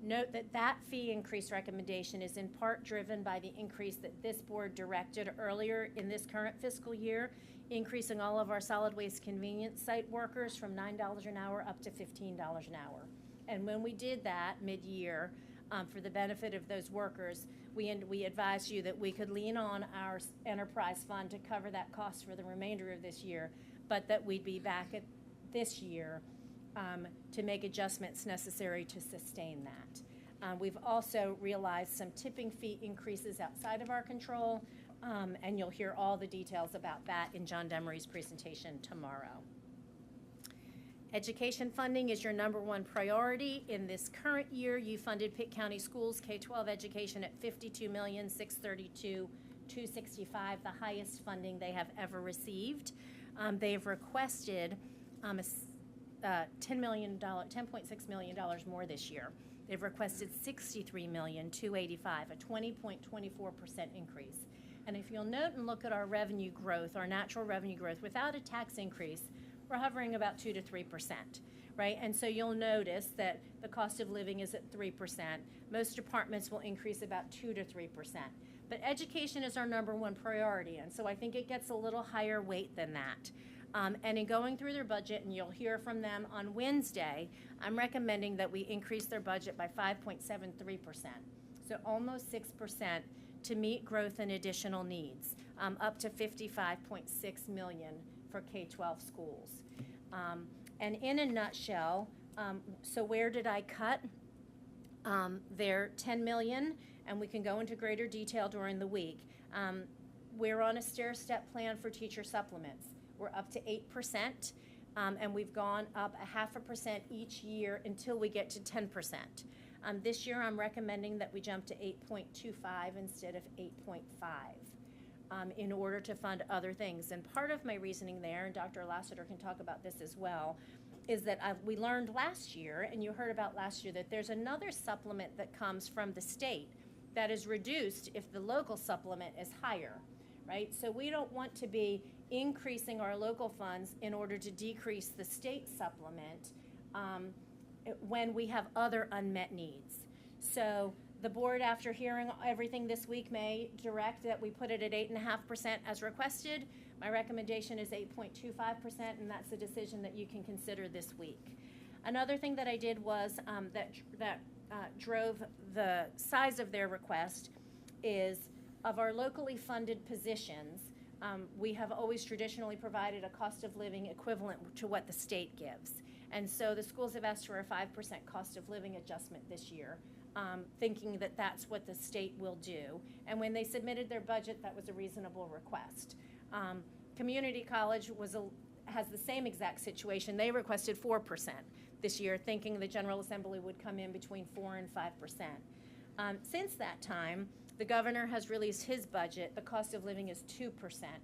Note that that fee increase recommendation is in part driven by the increase that this board directed earlier in this current fiscal year, increasing all of our solid waste convenience site workers from $9 an hour up to $15 an hour. And when we did that mid-year, for the benefit of those workers, we advised you that we could lean on our enterprise fund to cover that cost for the remainder of this year, but that we'd be back at this year to make adjustments necessary to sustain that. We've also realized some tipping fee increases outside of our control, and you'll hear all the details about that in John Demery's presentation tomorrow. Education funding is your #1 priority. In this current year, you funded Pitt County Schools K-12 education at $52,632,265, the highest funding they have ever received. They've requested $10.6 million more this year. They've requested $63,285,000, a 20.24% increase. And if you'll note and look at our revenue growth, our natural revenue growth, without a tax increase, we're hovering about 2 to 3%. right? And so you'll notice that the cost of living is at 3%. Most departments will increase about 2 to 3%. But education is our number one priority, and so I think it gets a little higher weight than that. And in going through their budget, and you'll hear from them on Wednesday, I'm recommending that we increase their budget by 5.73%. So almost 6% to meet growth and additional needs, up to $55.6 million for K-12 schools. And in a nutshell, so where did I cut? They're $10 million, and we can go into greater detail during the week. We're on a stair-step plan for teacher supplements. We're up to 8%, and we've gone up 0.5% each year until we get to 10%. This year, I'm recommending that we jump to 8.25 instead of 8.5 in order to fund other things. And part of my reasoning there, and Dr. Lassiter can talk about this as well, is that we learned last year, and you heard about last year, that there's another supplement that comes from the state that is reduced if the local supplement is higher, right? So we don't want to be increasing our local funds in order to decrease the state supplement when we have other unmet needs. So the board, after hearing everything this week, may direct that we put it at 8.5% as requested. My recommendation is 8.25%, and that's a decision that you can consider this week. Another thing that I did was that drove the size of their request is of our locally funded positions. We have always traditionally provided a cost of living equivalent to what the state gives. And so the schools have asked for a 5% cost of living adjustment this year, thinking that that's what the state will do. And when they submitted their budget, that was a reasonable request. Community college has the same exact situation. They requested 4% this year, thinking the General Assembly would come in between 4 and 5%. Since that time, the governor has released his budget. The cost of living is 2%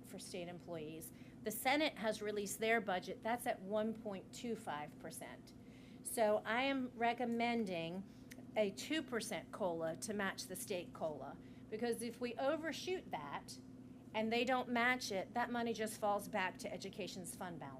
for state employees. The Senate has released their budget. That's at 1.25%. So I am recommending a 2% COLA to match the state COLA, because if we overshoot that and they don't match it, that money just falls back to education's fund balance.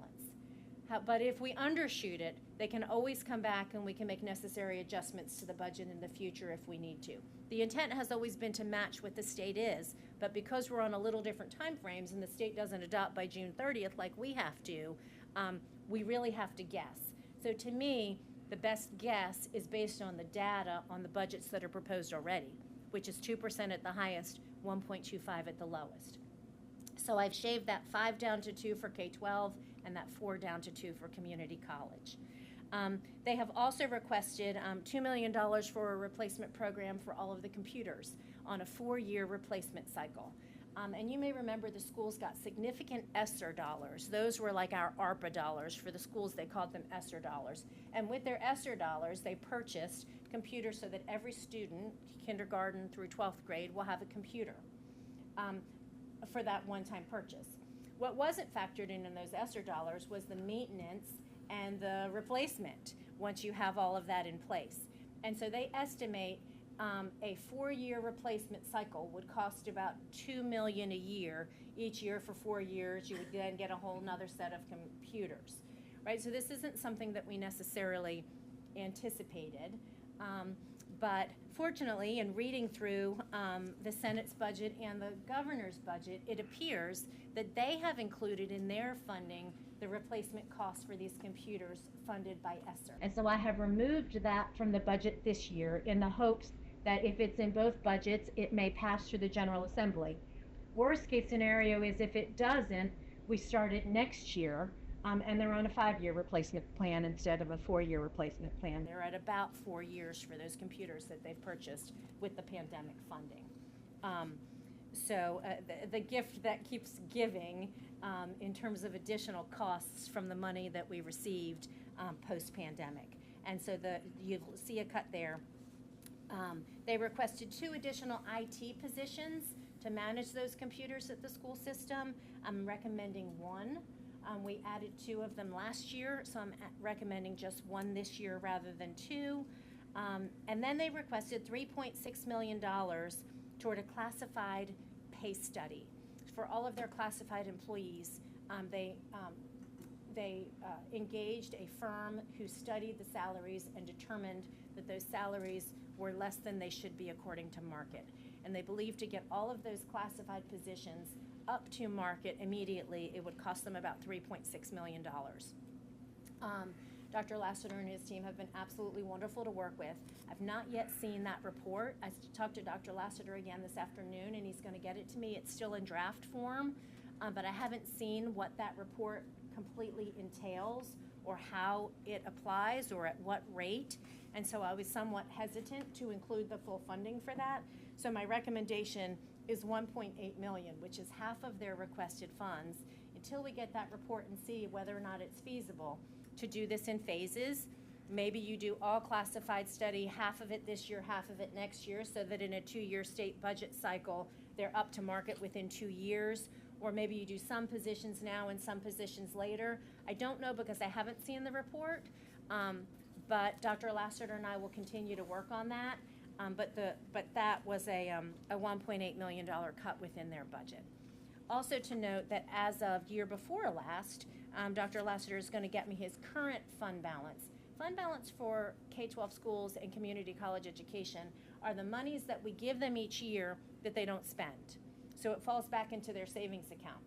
But if we undershoot it, they can always come back and we can make necessary adjustments to the budget in the future if we need to. The intent has always been to match what the state is, but because we're on a little different time frames and the state doesn't adopt by June 30th like we have to, we really have to guess. So to me, the best guess is based on the data on the budgets that are proposed already, which is 2% at the highest, 1.25 at the lowest. So I've shaved that 5 down to 2 for K-12 and that 4 down to 2 for community college. They have also requested $2 million for a replacement program for all of the computers on a 4-year replacement cycle. And you may remember the schools got significant ESSER dollars. Those were like our ARPA dollars. For the schools, they called them ESSER dollars. And with their ESSER dollars, they purchased computers so that every student, kindergarten through 12th grade, will have a computer for that one-time purchase. What wasn't factored in those ESSER dollars was the maintenance and the replacement once you have all of that in place. And so they estimate a 4-year replacement cycle would cost about $2 million a year. Each year for 4 years, you would then get a whole nother set of computers, right? So this isn't something that we necessarily anticipated. But fortunately, in reading through the Senate's budget and the governor's budget, it appears that they have included in their funding the replacement costs for these computers funded by ESSER. And so I have removed that from the budget this year in the hopes that if it's in both budgets, it may pass through the General Assembly. Worst case scenario is if it doesn't, we start it next year. And they're on a 5-year replacement plan instead of a 4-year replacement plan. They're at about 4 years for those computers that they've purchased with the pandemic funding. So the gift that keeps giving in terms of additional costs from the money that we received post-pandemic. And so you'll see a cut there. They requested 2 additional IT positions to manage those computers at the school system. I'm recommending 1. We added 2 of them last year, so I'm recommending just 1 this year rather than 2. And then they requested $3.6 million toward a classified pay study for all of their classified employees. They they engaged a firm who studied the salaries and determined that those salaries were less than they should be according to market. And they believe to get all of those classified positions up to market immediately, it would cost them about $3.6 million. Dr. Lassiter and his team have been absolutely wonderful to work with. I've not yet seen that report. I talked to Dr. Lassiter again this afternoon, and he's going to get it to me. It's still in draft form, but I haven't seen what that report completely entails or how it applies or at what rate. And so I was somewhat hesitant to include the full funding for that. So my recommendation is $1.8 million, which is half of their requested funds, until we get that report and see whether or not it's feasible to do this in phases. Maybe you do all classified study, half of it this year, half of it next year, so that in a 2-year state budget cycle, they're up to market within 2 years. Or maybe you do some positions now and some positions later. I don't know because I haven't seen the report, but Dr. Lassiter and I will continue to work on that. But that was a $1.8 million cut within their budget. Also to note that as of year before last, Dr. Lassiter is going to get me his current fund balance. Fund balance for K-12 schools and community college education are the monies that we give them each year that they don't spend. So it falls back into their savings account.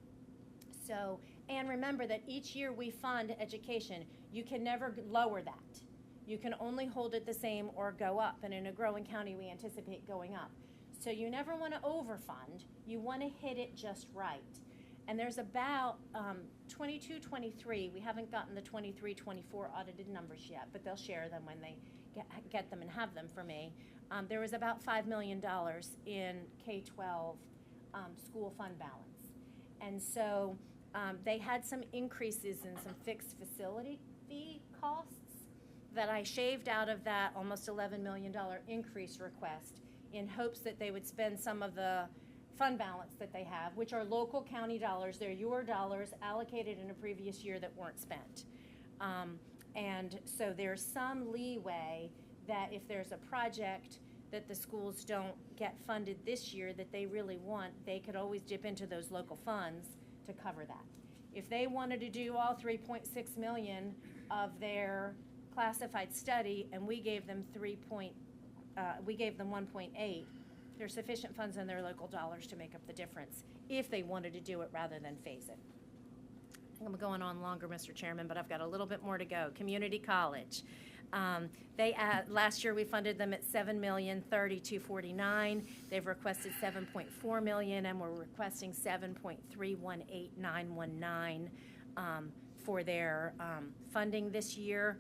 So, and remember that each year we fund education. You can never lower that. You can only hold it the same or go up. And in a growing county, we anticipate going up. So you never want to overfund. You want to hit it just right. And there's about 22-23. We haven't gotten the 23-24 audited numbers yet, but they'll share them when they get them and have them for me. There was about $5 million in K-12 school fund balance. And so they had some increases in some fixed facility fee costs that I shaved out of that almost $11 million increase request in hopes that they would spend some of the fund balance that they have, which are local county dollars. They're your dollars allocated in a previous year that weren't spent. And so there's some leeway that if there's a project that the schools don't get funded this year that they really want, they could always dip into those local funds to cover that. If they wanted to do all $3.6 million of their classified study and we gave them 1.8, there's sufficient funds in their local dollars to make up the difference if they wanted to do it rather than phase it. I think I'm going on longer, Mr. Chairman, but I've got a little bit more to go. Community college. Last year we funded them at $7,030,249. They've requested $7.4 million, and we're requesting $7.318919 for their funding this year,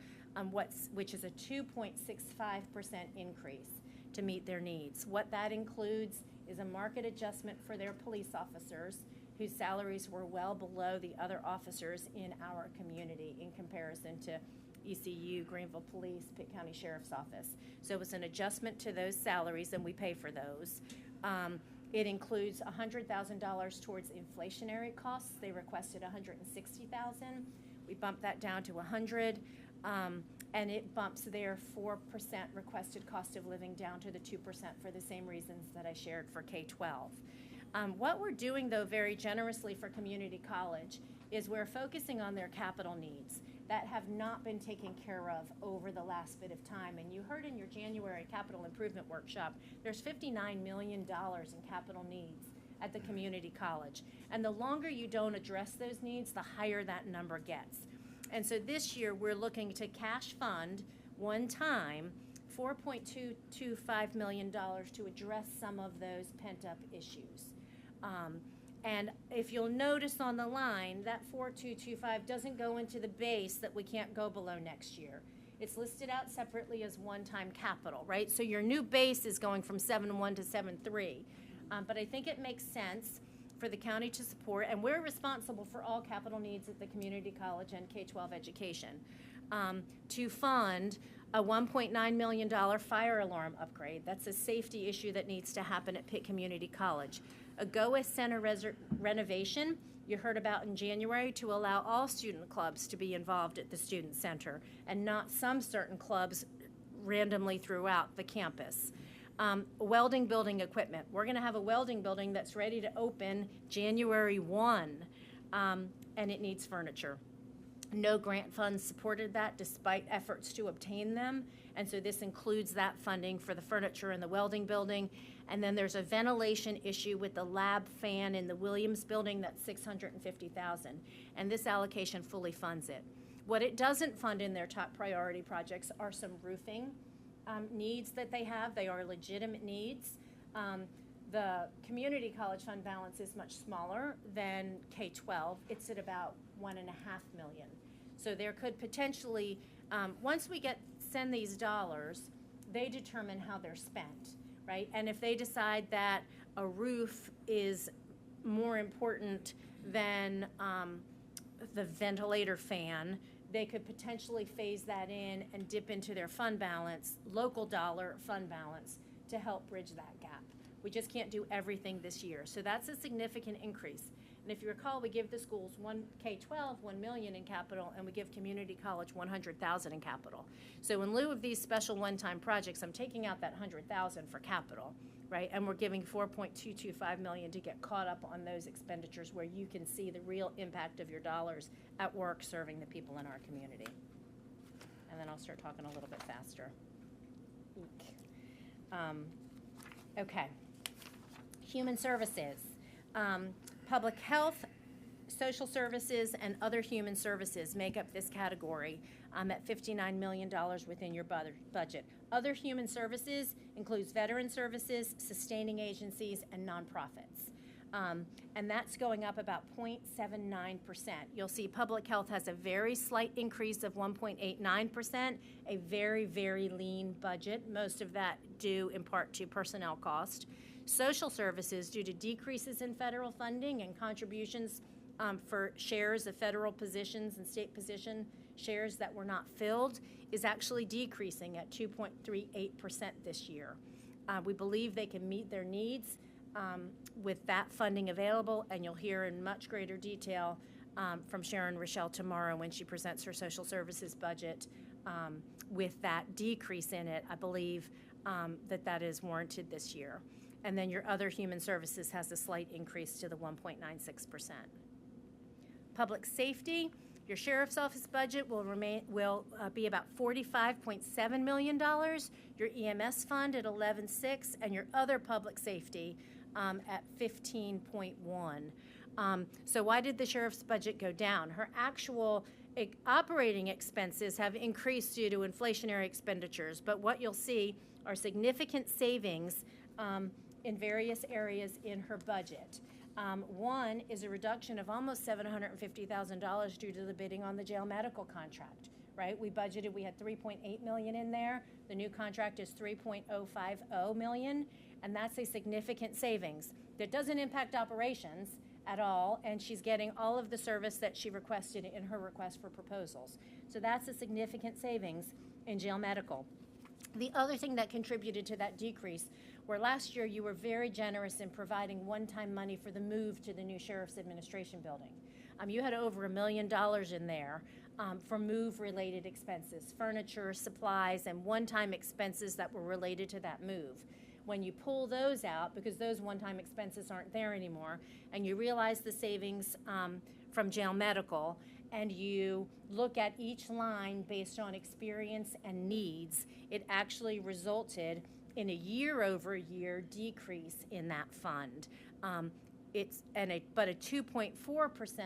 which is a 2.65% increase to meet their needs. What that includes is a market adjustment for their police officers whose salaries were well below the other officers in our community in comparison to ECU, Greenville Police, Pitt County Sheriff's Office. So it was an adjustment to those salaries, and we pay for those. It includes $100,000 towards inflationary costs. They requested $160,000. We bumped that down to $100,000, and it bumps their 4% requested cost of living down to the 2% for the same reasons that I shared for K-12. What we're doing, though, very generously for community college is we're focusing on their capital needs that have not been taken care of over the last bit of time. And you heard in your January capital improvement workshop, there's $59 million in capital needs at the community college. And the longer you don't address those needs, the higher that number gets. And so this year, we're looking to cash fund one time $4.225 million to address some of those pent-up issues. And if you'll notice on the line, that 4.225 doesn't go into the base that we can't go below next year. It's listed out separately as one-time capital, right? So your new base is going from 7.1 to 7.3. But I think it makes sense for the county to support, and we're responsible for all capital needs at the community college and K-12 education, to fund a $1.9 million fire alarm upgrade. That's a safety issue that needs to happen at Pitt Community College. A GOA Center renovation you heard about in January to allow all student clubs to be involved at the student center and not some certain clubs randomly throughout the campus. Welding building equipment. We're going to have a welding building that's ready to open January 1, and it needs furniture. No grant funds supported that despite efforts to obtain them. And so this includes that funding for the furniture in the welding building. And then there's a ventilation issue with the lab fan in the Williams building, that's $650,000. And this allocation fully funds it. What it doesn't fund in their top priority projects are some roofing needs that they have. They are legitimate needs. The community college fund balance is much smaller than K-12. It's at about $1.5 million. So there could potentially, once we send these dollars, they determine how they're spent, right? And if they decide that a roof is more important than the ventilator fan, they could potentially phase that in and dip into their fund balance, local dollar fund balance, to help bridge that gap. We just can't do everything this year. So that's a significant increase. And if you recall, we give the schools K-12, $1 million in capital, and we give community college $100,000 in capital. So in lieu of these special one-time projects, I'm taking out that $100,000 for capital, right? And we're giving $4.225 million to get caught up on those expenditures where you can see the real impact of your dollars at work serving the people in our community. And then I'll start talking a little bit faster. Eek. Okay. Human services. Public health, social services, and other human services make up this category at $59 million within your budget. Other human services includes veteran services, sustaining agencies, and nonprofits. And that's going up about 0.79%. You'll see public health has a very slight increase of 1.89%, a very, very lean budget, most of that due in part to personnel cost. Social services, due to decreases in federal funding and contributions for shares of federal positions and state position shares that were not filled, is actually decreasing at 2.38% this year. We believe they can meet their needs with that funding available, and you'll hear in much greater detail from Sharon Rochelle tomorrow when she presents her social services budget. With that decrease in it, I believe that is warranted this year. And then your other human services has a slight increase to the 1.96%. Public safety, your sheriff's office budget will be about $45.7 million, your EMS fund at $11.6, and your other public safety at $15.1. So why did the sheriff's budget go down? Her actual operating expenses have increased due to inflationary expenditures, but what you'll see are significant savings in various areas in her budget. One is a reduction of almost $750,000 due to the bidding on the jail medical contract, right? We had $3.8 million in there. The new contract is $3.050 million, and that's a significant savings. That doesn't impact operations at all, and she's getting all of the service that she requested in her request for proposals. So that's a significant savings in jail medical. The other thing that contributed to that decrease, where last year you were very generous in providing one-time money for the move to the new Sheriff's Administration building. You had over $1 million in there for move-related expenses, furniture, supplies, and one-time expenses that were related to that move. When you pull those out, because those one-time expenses aren't there anymore, and you realize the savings from jail medical, and you look at each line based on experience and needs, it actually resulted in a year-over-year decrease in that fund. But a 2.4%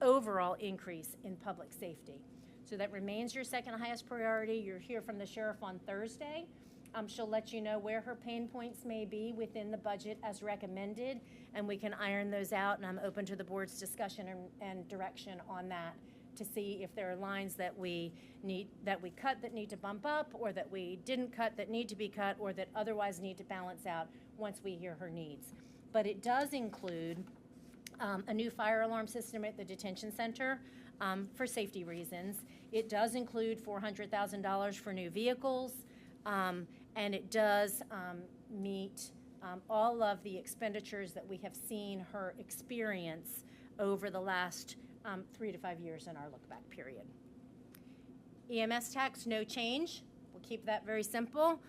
overall increase in public safety. So that remains your second highest priority. You'll hear from the sheriff on Thursday. She'll let you know where her pain points may be within the budget as recommended, and we can iron those out, and I'm open to the board's discussion and direction on that to see if there are lines that we cut that need to bump up, or that we didn't cut that need to be cut, or that otherwise need to balance out once we hear her needs. But it does include a new fire alarm system at the detention center for safety reasons. It does include $400,000 for new vehicles, and it does meet all of the expenditures that we have seen her experience over the last 3 to 5 years in our look-back period. EMS tax, no change. We'll keep that very simple.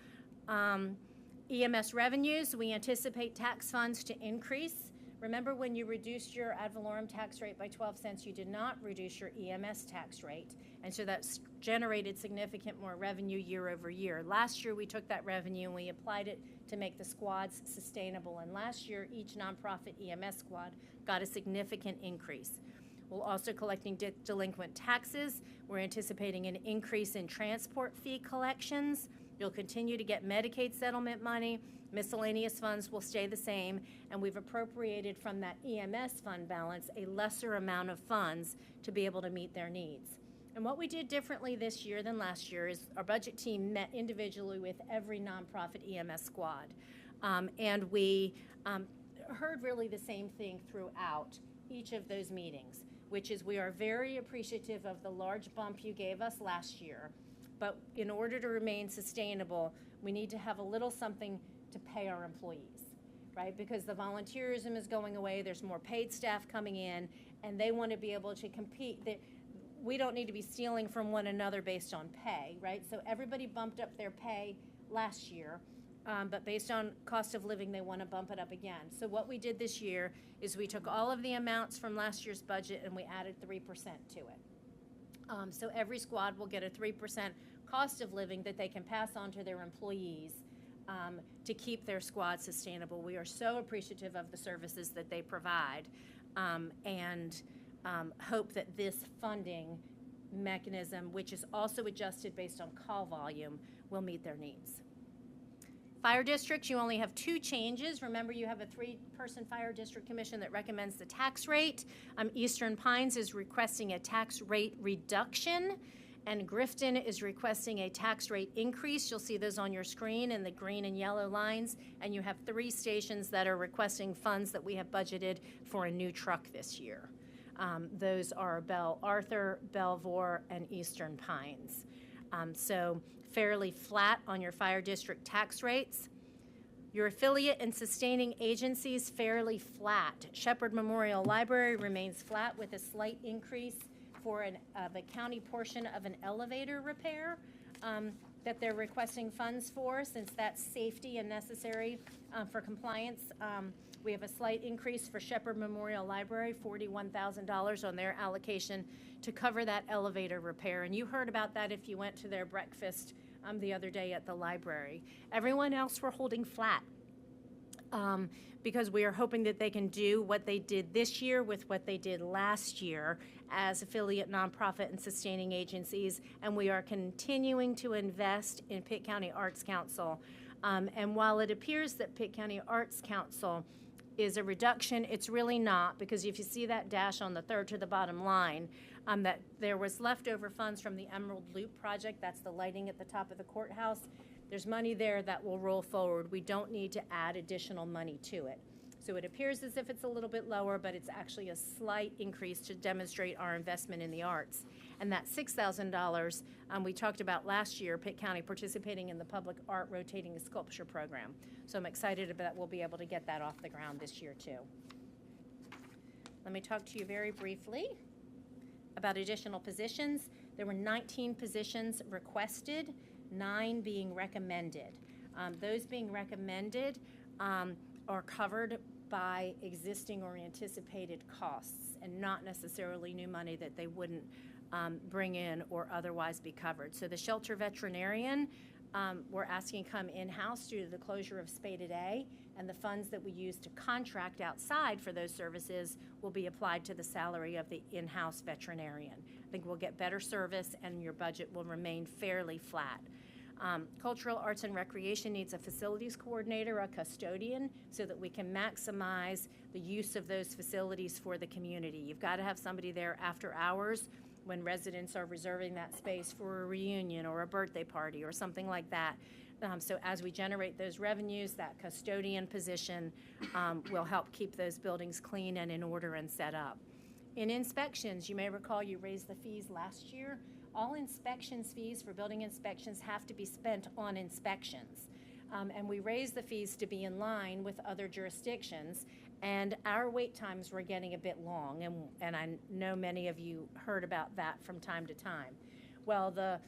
EMS revenues, we anticipate tax funds to increase, Remember when you reduced your ad valorem tax rate by 12 cents, you did not reduce your EMS tax rate. And so that's generated significant more revenue year over year. Last year, we took that revenue and we applied it to make the squads sustainable. And last year, each nonprofit EMS squad got a significant increase. We're also collecting delinquent taxes. We're anticipating an increase in transport fee collections. You'll continue to get Medicaid settlement money. Miscellaneous funds will stay the same, and we've appropriated from that EMS fund balance a lesser amount of funds to be able to meet their needs. And what we did differently this year than last year is our budget team met individually with every nonprofit EMS squad. And we heard really the same thing throughout each of those meetings, which is we are very appreciative of the large bump you gave us last year. But in order to remain sustainable, we need to have a little something to pay our employees, right? Because the volunteerism is going away, there's more paid staff coming in, and they want to be able to compete. We don't need to be stealing from one another based on pay, right? So everybody bumped up their pay last year, but based on cost of living, they want to bump it up again. So what we did this year is we took all of the amounts from last year's budget and we added 3% to it. So every squad will get a 3% cost of living that they can pass on to their employees to keep their squad sustainable. We are so appreciative of the services that they provide and hope that this funding mechanism, which is also adjusted based on call volume, will meet their needs. Fire districts, you only have 2 changes. Remember, you have a 3-person fire district commission that recommends the tax rate. Eastern Pines is requesting a tax rate reduction, and Grifton is requesting a tax rate increase. You'll see those on your screen in the green and yellow lines, and you have 3 stations that are requesting funds that we have budgeted for a new truck this year. Those are Belle Arthur, Belvoir, and Eastern Pines. So fairly flat on your fire district tax rates. Your affiliate and sustaining agencies fairly flat. Shepherd Memorial Library remains flat with a slight increase for the county portion of an elevator repair that they're requesting funds for, since that's safety and necessary for compliance. We have a slight increase for Shepherd Memorial Library, $41,000 on their allocation to cover that elevator repair. And you heard about that if you went to their breakfast the other day at the library. Everyone else we're holding flat because we are hoping that they can do what they did this year with what they did last year as affiliate nonprofit and sustaining agencies. And we are continuing to invest in Pitt County Arts Council. And while it appears that Pitt County Arts Council is a reduction, it's really not, because if you see that dash on the third to the bottom line, that there was leftover funds from the Emerald Loop project, that's the lighting at the top of the courthouse. There's money there that will roll forward. We don't need to add additional money to it. So it appears as if it's a little bit lower, but it's actually a slight increase to demonstrate our investment in the arts. And that $6,000 we talked about last year, Pitt County participating in the Public Art Rotating Sculpture Program. So I'm excited that we'll be able to get that off the ground this year too. Let me talk to you very briefly about additional positions. There were 19 positions requested, 9 being recommended. Those being recommended are covered by existing or anticipated costs and not necessarily new money that they wouldn't bring in or otherwise be covered. So the shelter veterinarian, we're asking come in-house due to the closure of spay today, and the funds that we use to contract outside for those services will be applied to the salary of the in-house veterinarian. I think we'll get better service and your budget will remain fairly flat. Cultural Arts and Recreation needs a facilities coordinator, a custodian, so that we can maximize the use of those facilities for the community. You've got to have somebody there after hours when residents are reserving that space for a reunion or a birthday party or something like that. So as we generate those revenues, that custodian position will help keep those buildings clean and in order and set up. In inspections, you may recall you raised the fees last year. All inspections fees for building inspections have to be spent on inspections. And we raised the fees to be in line with other jurisdictions. And our wait times were getting a bit long. And I know many of you heard about that from time to time. Well, the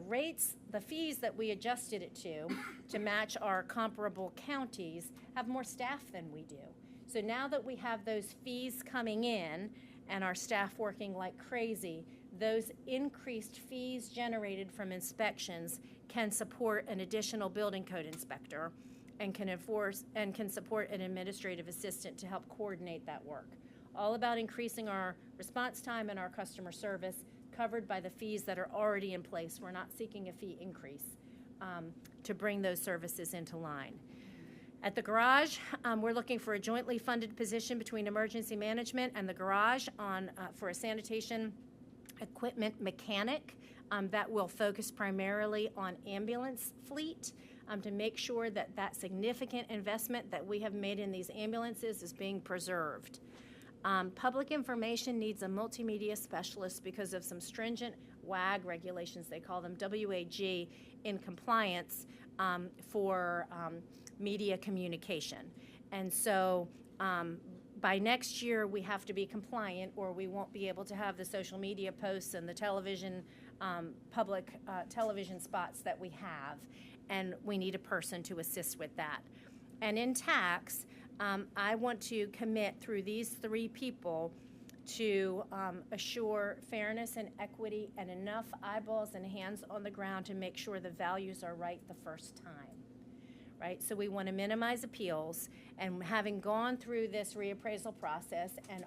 rates, the fees that we adjusted it to match our comparable counties have more staff than we do. So now that we have those fees coming in and our staff working like crazy, those increased fees generated from inspections can support an additional building code inspector and can enforce and can support an administrative assistant to help coordinate that work. All about increasing our response time and our customer service covered by the fees that are already in place. We're not seeking a fee increase to bring those services into line. At the garage, we're looking for a jointly funded position between emergency management and the garage for a sanitation equipment mechanic that will focus primarily on ambulance fleet to make sure that that significant investment that we have made in these ambulances is being preserved. Public information needs a multimedia specialist because of some stringent WAG regulations, they call them WAG, in compliance for media communication. And so by next year, we have to be compliant or we won't be able to have the social media posts and the television, public television spots that we have. And we need a person to assist with that. And in tax, I want to commit through these 3 people to assure fairness and equity and enough eyeballs and hands on the ground to make sure the values are right the first time, right? So we want to minimize appeals, and having gone through this reappraisal process and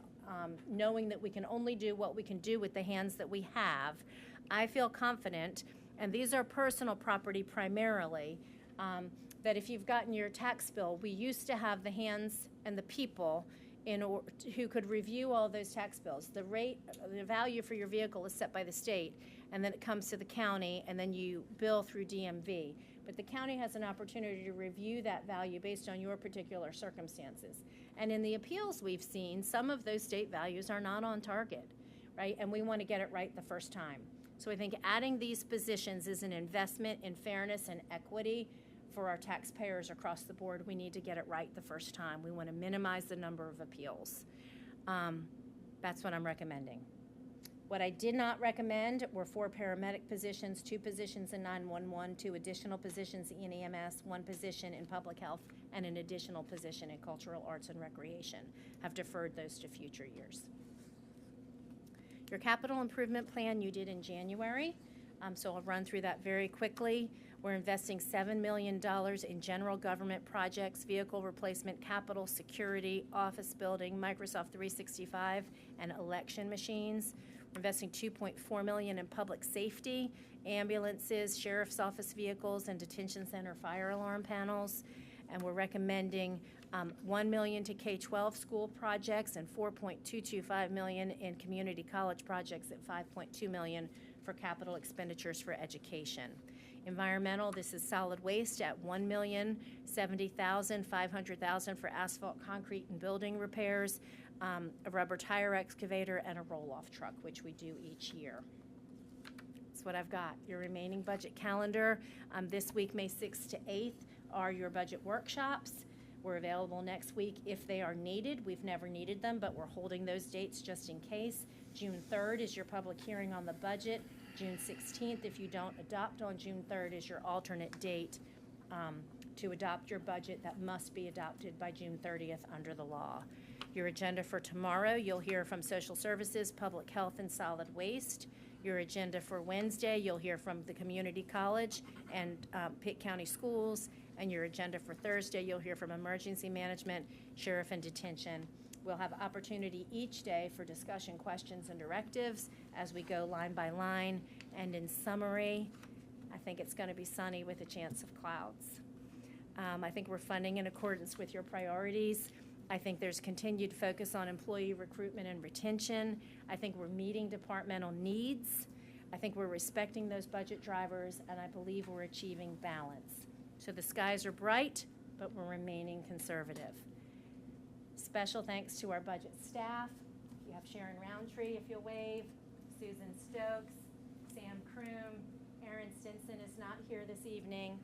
knowing that we can only do what we can do with the hands that we have, I feel confident, and these are personal property primarily, that if you've gotten your tax bill, we used to have the hands and the people who could review all those tax bills. The rate, the value for your vehicle is set by the state, and then it comes to the county, and then you bill through DMV. But the county has an opportunity to review that value based on your particular circumstances. And in the appeals we've seen, some of those state values are not on target, right? And we want to get it right the first time. So I think adding these positions is an investment in fairness and equity for our taxpayers across the board. We need to get it right the first time. We want to minimize the number of appeals. That's what I'm recommending. What I did not recommend were 4 paramedic positions, 2 positions in 911, 2 additional positions in EMS, 1 position in public health, and an additional position in cultural arts and recreation. Have deferred those to future years. Your capital improvement plan you did in January, so I'll run through that very quickly. We're investing $7 million in general government projects, vehicle replacement, capital, security, office building, Microsoft 365, and election machines. We're investing $2.4 million in public safety, ambulances, sheriff's office vehicles, and detention center fire alarm panels. And we're recommending $1 million to K-12 school projects and $4.225 million in community college projects at $5.2 million for capital expenditures for education. Environmental, this is solid waste at $1,070,000, $500,000 for asphalt, concrete, and building repairs, a rubber tire excavator, and a roll-off truck, which we do each year. That's what I've got. Your remaining budget calendar, this week, May 6th to 8th, are your budget workshops. We're available next week if they are needed. We've never needed them, but we're holding those dates just in case. June 3rd is your public hearing on the budget. June 16th, if you don't adopt on June 3rd, is your alternate date to adopt your budget that must be adopted by June 30th under the law. Your agenda for tomorrow, you'll hear from Social Services, Public Health, and Solid Waste. Your agenda for Wednesday, you'll hear from the Community College and Pitt County Schools. And your agenda for Thursday, you'll hear from Emergency Management, Sheriff, and Detention. We'll have opportunity each day for discussion, questions, and directives as we go line by line. And in summary, I think it's going to be sunny with a chance of clouds. I think we're funding in accordance with your priorities. I think there's continued focus on employee recruitment and retention. I think we're meeting departmental needs. I think we're respecting those budget drivers, and I believe we're achieving balance. So the skies are bright, but we're remaining conservative. Special thanks to our budget staff. You have Sharon Roundtree, if you'll wave, Susan Stokes, Sam Kroom, Aaron Stinson is not here this evening,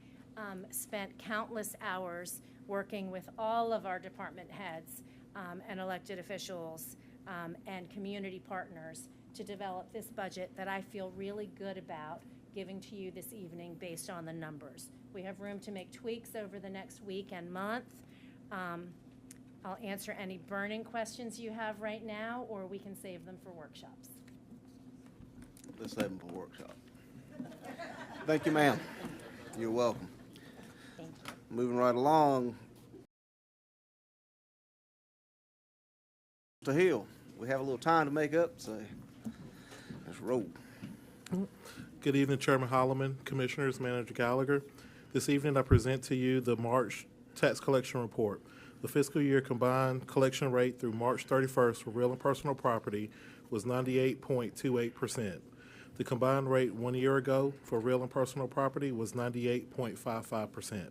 spent countless hours working with all of our department heads and elected officials and community partners to develop this budget that I feel really good about giving to you this evening based on the numbers. We have room to make tweaks over the next week and month, I'll answer any burning questions you have right now, or we can save them for workshops. Let's have them for workshop. Thank you, ma'am. You're welcome. Thank you. Moving right along. Mr. Hill, we have a little time to make up, so let's roll. Good evening, Chairman Holloman, Commissioners, Manager Gallagher. This evening, I present to you the March tax collection report. The fiscal year combined collection rate through March 31st for real and personal property was 98.28%. The combined rate 1 year ago for real and personal property was 98.55%.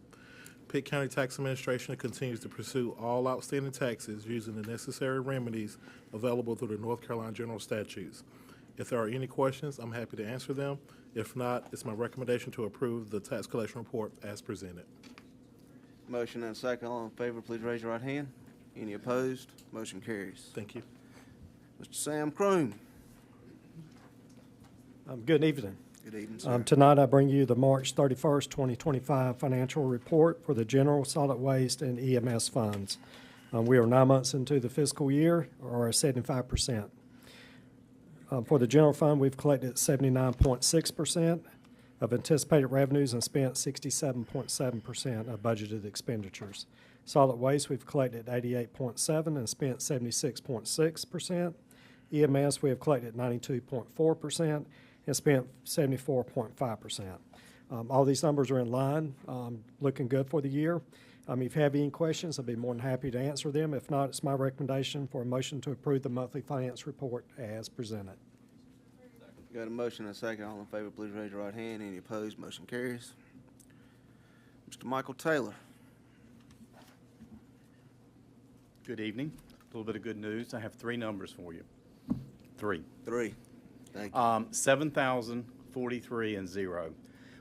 Pitt County Tax Administration continues to pursue all outstanding taxes using the necessary remedies available through the North Carolina General Statutes. If there are any questions, I'm happy to answer them. If not, it's my recommendation to approve the tax collection report as presented. Motion and a second. All in favor, please raise your right hand. Any opposed? Motion carries. Thank you. Mr. Sam Croom. Good evening. Good evening, sir. Tonight I bring you the March 31st, 2025 financial report for the general solid waste and EMS funds. We are 9 months into the fiscal year, or 75%. For the general fund, we've collected 79.6% of anticipated revenues and spent 67.7% of budgeted expenditures. Solid waste, we've collected 88.7% and spent 76.6%. EMS, we have collected 92.4% and spent 74.5%. All these numbers are in line, looking good for the year. If you have any questions, I'd be more than happy to answer them. If not, it's my recommendation for a motion to approve the monthly finance report as presented. Got a motion and a second. All in favor, please raise your right hand. Any opposed? Motion carries. Mr. Michael Taylor. Good evening. A little bit of good news. I have three numbers for you. Three. Thank you. 7,043 and 0.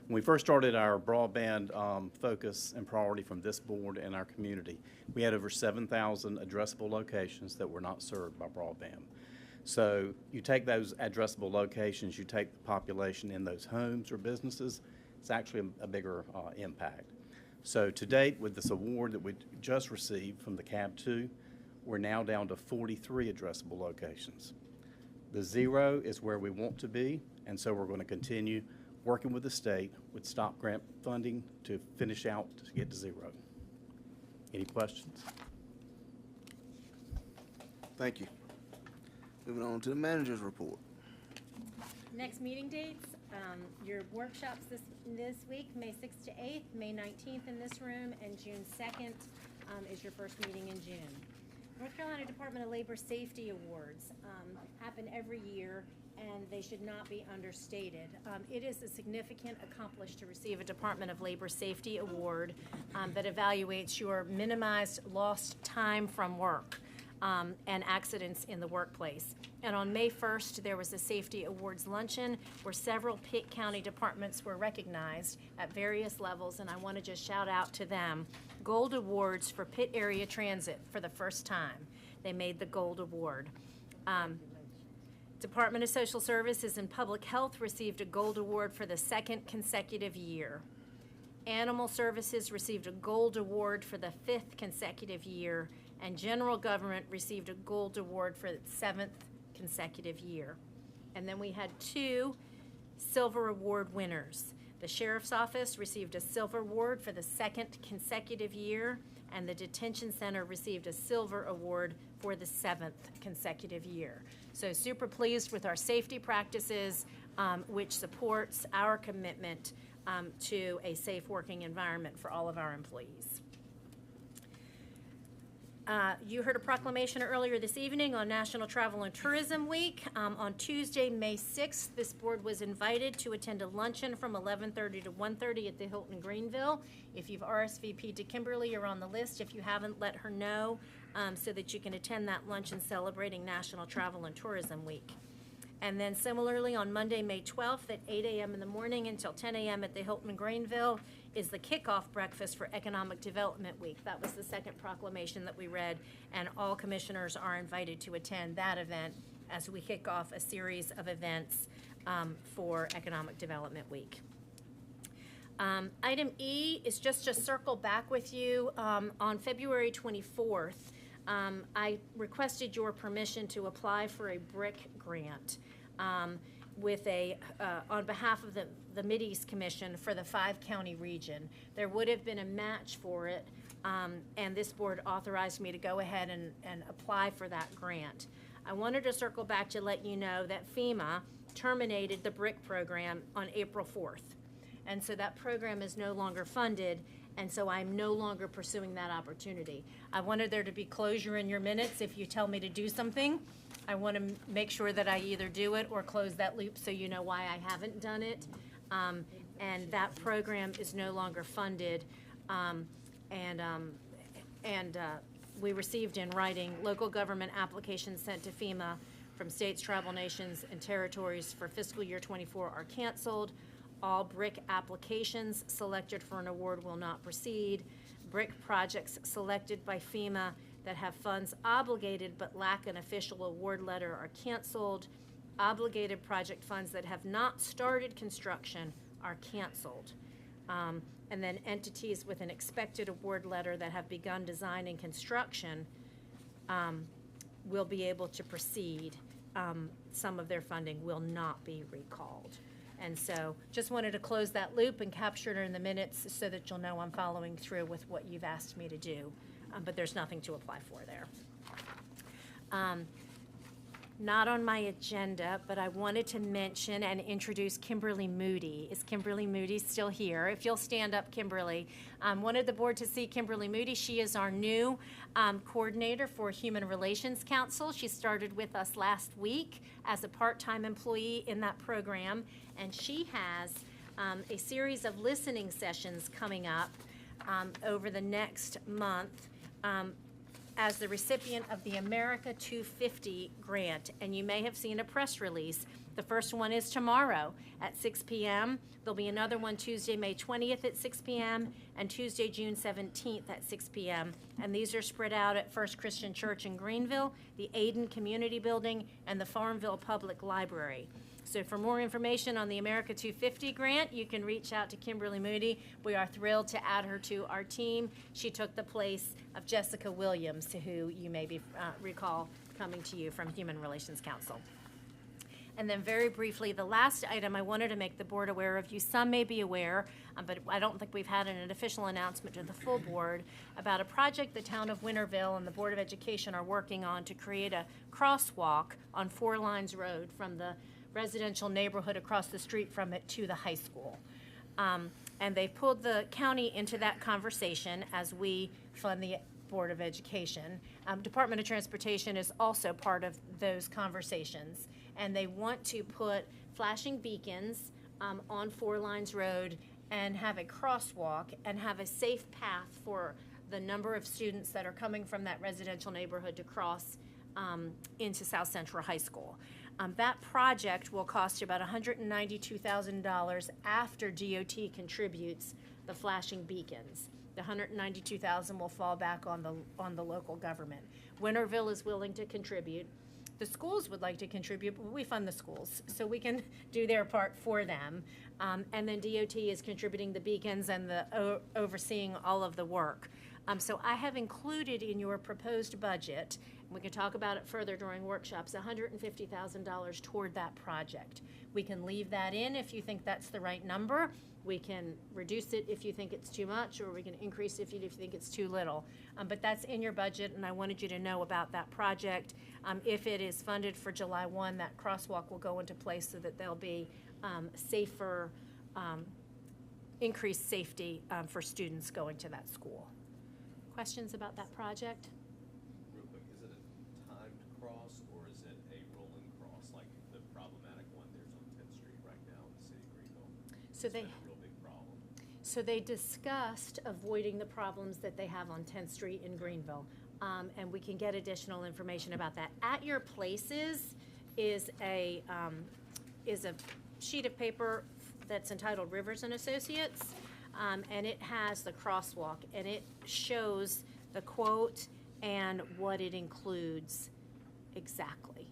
When we first started our broadband focus and priority from this board and our community, we had over 7,000 addressable locations that were not served by broadband. So you take those addressable locations, you take the population in those homes or businesses, it's actually a bigger impact. So to date, with this award that we just received from the CAB 2, we're now down to 43 addressable locations. The 0 is where we want to be, and so we're going to continue working with the state with stop grant funding to finish out to get to 0. Any questions? Thank you. Moving on to the manager's report. Next meeting dates, your workshops this week, May 6th to 8th, May 19th in this room, and June 2nd is your first meeting in June. North Carolina Department of Labor Safety Awards happen every year, and they should not be understated. It is a significant accomplishment to receive a Department of Labor Safety Award that evaluates your minimized lost time from work and accidents in the workplace. And on May 1st, there was a Safety Awards luncheon where several Pitt County departments were recognized at various levels, and I want to just shout out to them. Gold Awards for Pitt Area Transit for the first time. They made the Gold Award. Department of Social Services and Public Health received a Gold Award for the second consecutive year. Animal Services received a Gold Award for the 5th consecutive year, and General Government received a Gold Award for its 7th consecutive year. And then we had 2 Silver Award winners. The Sheriff's Office received a Silver Award for the 2nd consecutive year, and the Detention Center received a Silver Award for the 7th consecutive year. So super pleased with our safety practices, which supports our commitment to a safe working environment for all of our employees. You heard a proclamation earlier this evening on National Travel and Tourism Week. On Tuesday, May 6th, this board was invited to attend a luncheon from 11:30 to 1:30 at the Hilton Greenville. If you've RSVP'd to Kimberly, you're on the list. If you haven't, let her know so that you can attend that luncheon celebrating National Travel and Tourism Week. And then similarly, on Monday, May 12th at 8 a.m. in the morning until 10 a.m. at the Hilton Greenville is the kickoff breakfast for Economic Development Week. That was the second proclamation that we read, and all commissioners are invited to attend that event as we kick off a series of events for Economic Development Week. Item E is just to circle back with you. On February 24th, I requested your permission to apply for a brick grant with on behalf of the Mideast Commission for the 5-county region. There would have been a match for it, and this board authorized me to go ahead and apply for that grant. I wanted to circle back to let you know that FEMA terminated the brick program on April 4th. And so that program is no longer funded, and so I'm no longer pursuing that opportunity. I wanted there to be closure in your minutes. If you tell me to do something, I want to make sure that I either do it or close that loop so you know why I haven't done it. And that program is no longer funded. We received in writing local government applications sent to FEMA from states, tribal nations, and territories for fiscal year 24 are canceled. All brick applications selected for an award will not proceed. Brick projects selected by FEMA that have funds obligated but lack an official award letter are canceled. Obligated project funds that have not started construction are canceled. And then entities with an expected award letter that have begun design and construction will be able to proceed. Some of their funding will not be recalled. And so just wanted to close that loop and capture it in the minutes so that you'll know I'm following through with what you've asked me to do. But there's nothing to apply for there. Not on my agenda, but I wanted to mention and introduce Kimberly Moody. Is Kimberly Moody still here? If you'll stand up, Kimberly. Wanted the board to see Kimberly Moody. She is our new coordinator for Human Relations Council. She started with us last week as a part-time employee in that program, and she has a series of listening sessions coming up over the next month as the recipient of the America 250 grant, and you may have seen a press release. The first one is tomorrow at 6 p.m. There'll be another one Tuesday, May 20th at 6 p.m. and Tuesday, June 17th at 6 p.m. And these are spread out at First Christian Church in Greenville, the Aden Community Building, and the Farmville Public Library. So for more information on the America 250 grant, you can reach out to Kimberly Moody. We are thrilled to add her to our team. She took the place of Jessica Williams, who you maybe recall coming to you from Human Relations Council. And then very briefly, the last item I wanted to make the board aware of, you some may be aware, but I don't think we've had an official announcement to the full board about a project the town of Winterville and the Board of Education are working on to create a crosswalk on 4 Lines Road from the residential neighborhood across the street from it to the high school. And they pulled the county into that conversation as we fund the Board of Education. Department of Transportation is also part of those conversations. And they want to put flashing beacons on 4 Lines Road and have a crosswalk and have a safe path for the number of students that are coming from that residential neighborhood to cross into South Central High School. That project will cost you about $192,000 after DOT contributes the flashing beacons. The $192,000 will fall back on the local government. Winterville is willing to contribute. The schools would like to contribute, but we fund the schools, so we can do their part for them. And then DOT is contributing the beacons and the overseeing all of the work. So I have included in your proposed budget, and we can talk about it further during workshops, $150,000 toward that project. We can leave that in if you think that's the right number. We can reduce it if you think it's too much, or we can increase it if you think it's too little. But that's in your budget, and I wanted you to know about that project. If it is funded for July 1, that crosswalk will go into place so that there'll be safer, increased safety for students going to that school. Questions about that project? Real quick, is it a timed cross or is it a rolling cross like the problematic one there's on 10th Street right now in the city of Greenville? So It's they, been a real big problem. so they discussed avoiding the problems that they have on 10th Street in Greenville. And we can get additional information about that. At your places is a sheet of paper that's entitled Rivers and Associates. And it has the crosswalk, and it shows the quote and what it includes exactly.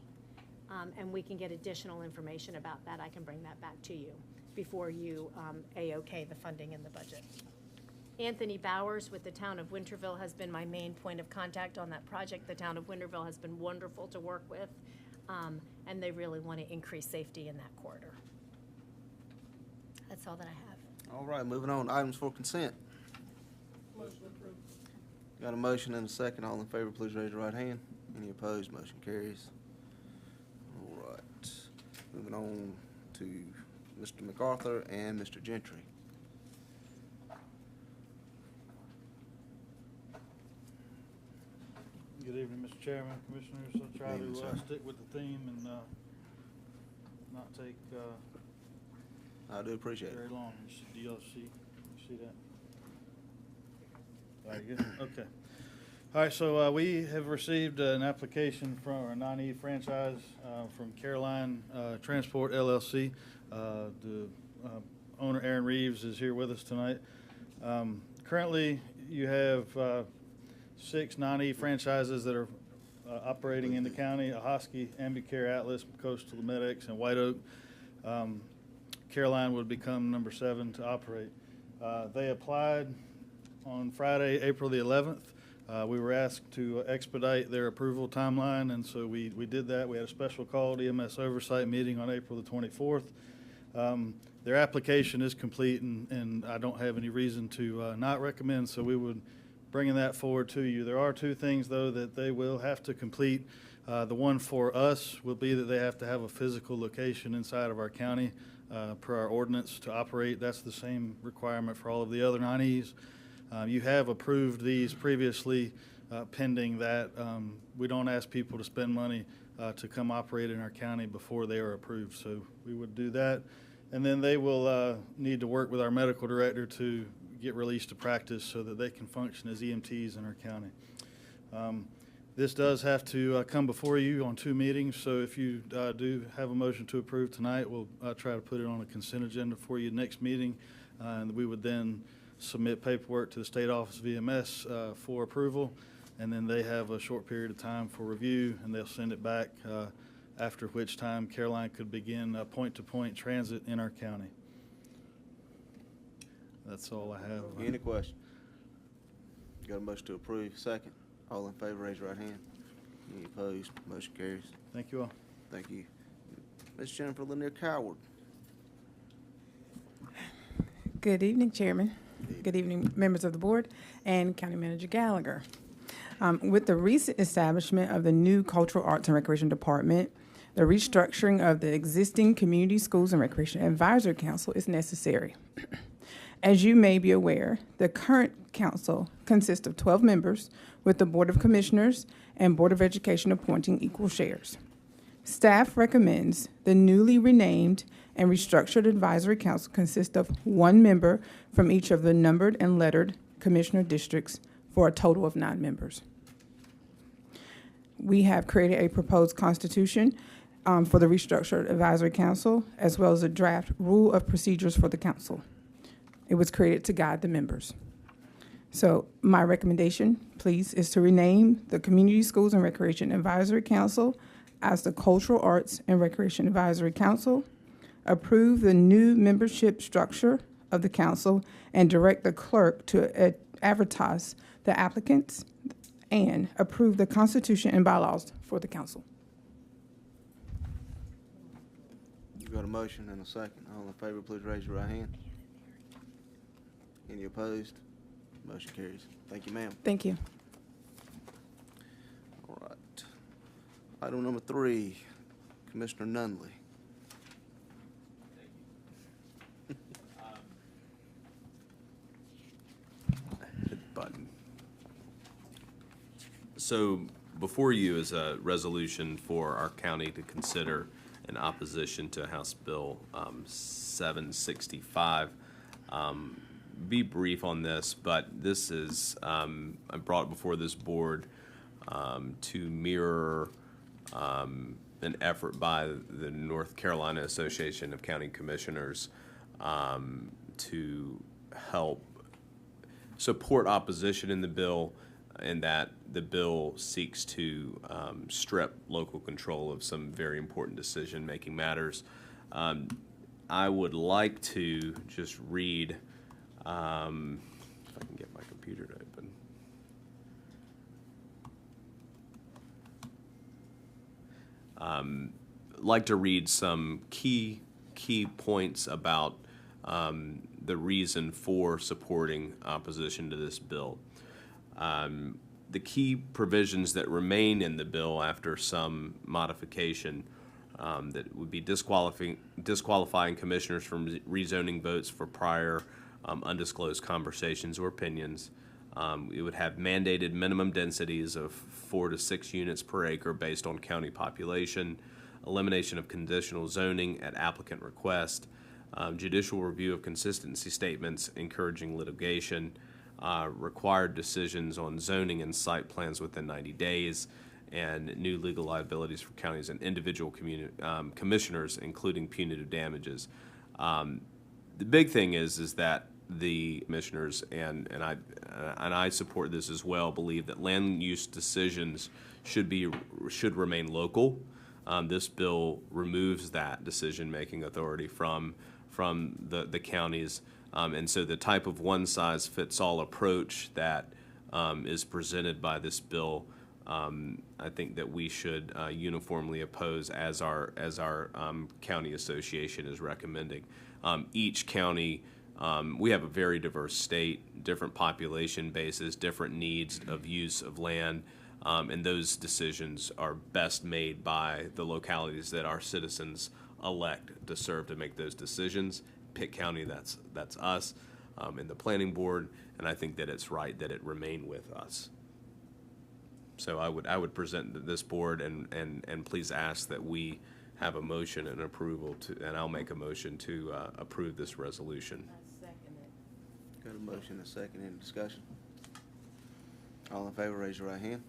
And we can get additional information about that. I can bring that back to you before you A-OK the funding in the budget. Anthony Bowers with the town of Winterville has been my main point of contact on that project. The town of Winterville has been wonderful to work with, and they really want to increase safety in that corridor. That's all that I have. All right, moving on, items for consent. Got a motion and a second. All in favor, please raise your right hand. Any opposed, motion carries. All right, moving on to Mr. MacArthur and Mr. Gentry. Good evening, Mr. Chairman, Commissioners. I'll try Good evening, to sir. stick with the theme and not take I do appreciate very it. long. Do y'all see that? All right, good. Okay. All right, so we have received an application from our 9E franchise from Caroline Transport LLC. The owner, Aaron Reeves, is here with us tonight. Currently, you have 6 9E franchises that are operating in the county: Ahoskie, Ambicare, Atlas, Coastal Medics, and White Oak. Caroline would become number 7 to operate. They applied on Friday, April the 11th. We were asked to expedite their approval timeline, and so we did that. We had a special called EMS oversight meeting on April the 24th. Their application is complete, and I don't have any reason to not recommend, so we would bringing that forward to you. There are 2 things, though, that they will have to complete. The one for us will be that they have to have a physical location inside of our county per our ordinance to operate. That's the same requirement for all of the other 9Es. You have approved these previously pending that. We don't ask people to spend money to come operate in our county before they are approved, so we would do that. And then they will need to work with our medical director to get released to practice so that they can function as EMTs in our county. This does have to come before you on 2 meetings, so if you do have a motion to approve tonight, we'll try to put it on a consent agenda for you next meeting, and we would then submit paperwork to the State Office of EMS for approval, and then they have a short period of time for review, and they'll send it back, after which time Caroline could begin point-to-point transit in our county. That's all I have. Any question? Got a motion to approve, second. All in favor, raise your right hand. Any opposed, motion carries. Thank you all. Thank you. Ms. Jennifer Lanier Coward. Good evening, Chairman. Good evening, members of the board and County Manager Gallagher. With the recent establishment of the new Cultural Arts and Recreation Department, the restructuring of the existing Community Schools and Recreation Advisory Council is necessary. As you may be aware, the current council consists of 12 members, with the Board of Commissioners and Board of Education appointing equal shares. Staff recommends the newly renamed and restructured advisory council consist of 1 member from each of the numbered and lettered commissioner districts for a total of 9 members. We have created a proposed constitution for the restructured advisory council, as well as a draft rule of procedures for the council. It was created to guide the members. So my recommendation, please, is to rename the Community Schools and Recreation Advisory Council as the Cultural Arts and Recreation Advisory Council, approve the new membership structure of the council, and direct the clerk to advertise the applicants, and approve the constitution and bylaws for the council. You got a motion and a second. All in favor, please raise your right hand. Any opposed? Motion carries. Thank you, ma'am. Thank you. All right. Item number 3, Commissioner Nunley. Hit the button. So before you is a resolution for our county to consider in opposition to House Bill 765. Be brief on this, but this is, I brought it before this board to mirror an effort by the North Carolina Association of County Commissioners to help support opposition in the bill, and that the bill seeks to strip local control of some very important decision-making matters. I would like to just read, if I can get my computer to open. Like to read some key points about the reason for supporting opposition to this bill. The key provisions that remain in the bill after some modification that would be disqualifying commissioners from rezoning votes for prior undisclosed conversations or opinions. It would have mandated minimum densities of 4 to 6 units per acre based on county population, elimination of conditional zoning at applicant request, judicial review of consistency statements encouraging litigation, required decisions on zoning and site plans within 90 days, and new legal liabilities for counties and individual commissioners, including punitive damages. The big thing is that the commissioners and I support this as well, believe that land use decisions should remain local. This bill removes that decision-making authority from the counties, and so the type of one-size-fits-all approach that is presented by this bill, I think that we should uniformly oppose, as our county association is recommending. Each county, we have a very diverse state, different population bases, different needs of use of land, and those decisions are best made by the localities that our citizens elect to serve to make those decisions. Pitt County, that's us, and the planning board, and I think that it's right that it remain with us. So I would present this board and please ask that we have a motion and approval and I'll make a motion to approve this resolution. I second it. Got a motion and a second. Any discussion? All in favor, raise your right hand.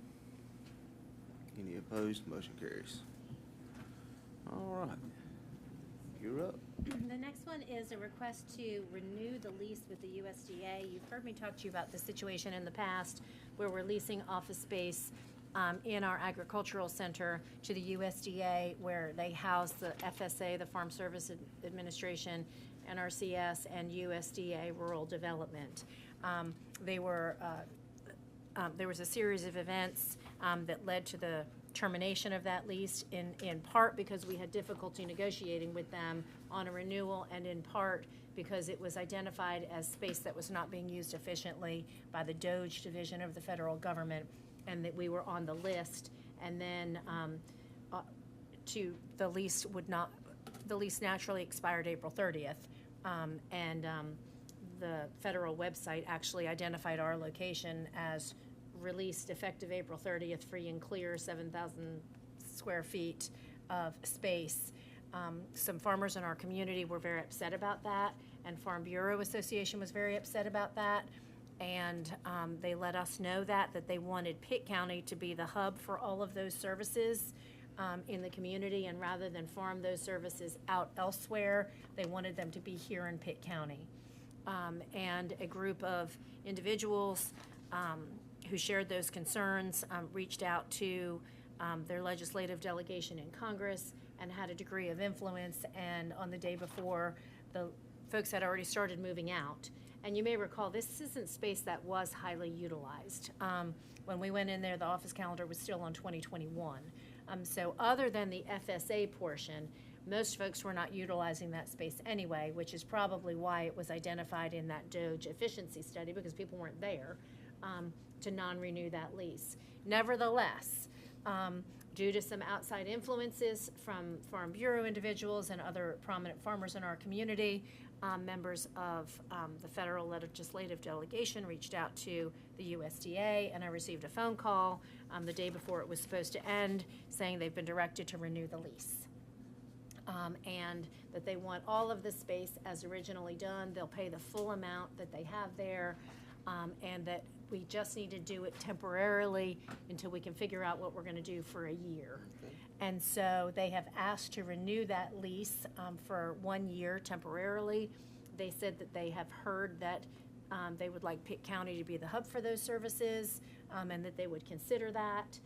Any opposed? Motion carries. All right. You're up. The next one is a request to renew the lease with the USDA. You've heard me talk to you about the situation in the past where we're leasing office space in our agricultural center to the USDA, where they house the FSA, the Farm Service Administration, NRCS, and USDA Rural Development. There was a series of events that led to the termination of that lease, in part because we had difficulty negotiating with them on a renewal, and in part because it was identified as space that was not being used efficiently by the DOGE division of the federal government, and that we were on the list, and then the lease naturally expired April 30th, and the federal website actually identified our location as released effective April 30th, free and clear, 7,000 square feet of space. Some farmers in our community were very upset about that, and Farm Bureau Association was very upset about that, and they let us know that they wanted Pitt County to be the hub for all of those services in the community, and rather than farm those services out elsewhere, they wanted them to be here in Pitt County. And a group of individuals who shared those concerns reached out to their legislative delegation in Congress and had a degree of influence, and on the day before, the folks had already started moving out. And you may recall, this isn't space that was highly utilized. When we went in there, the office calendar was still on 2021. So other than the FSA portion, most folks were not utilizing that space anyway, which is probably why it was identified in that DOGE efficiency study, because people weren't there to non-renew that lease. Nevertheless, due to some outside influences from Farm Bureau individuals and other prominent farmers in our community, members of the federal legislative delegation reached out to the USDA, and I received a phone call the day before it was supposed to end saying they've been directed to renew the lease. And that they want all of the space as originally done. They'll pay the full amount that they have there, and that we just need to do it temporarily until we can figure out what we're going to do for a year. Okay. And so they have asked to renew that lease for 1 year temporarily. They said that they have heard that they would like Pitt County to be the hub for those services, and that they would consider that,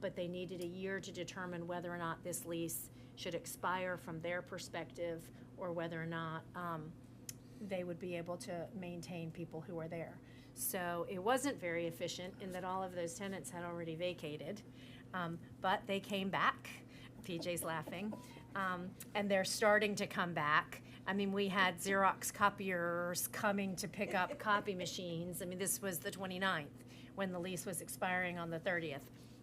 but they needed a year to determine whether or not this lease should expire from their perspective, or whether or not they would be able to maintain people who are there. So it wasn't very efficient in that all of those tenants had already vacated. But they came back. PJ's laughing. And they're starting to come back. I mean, we had Xerox copiers coming to pick up copy machines. I mean, this was the 29th when the lease was expiring on the 30th.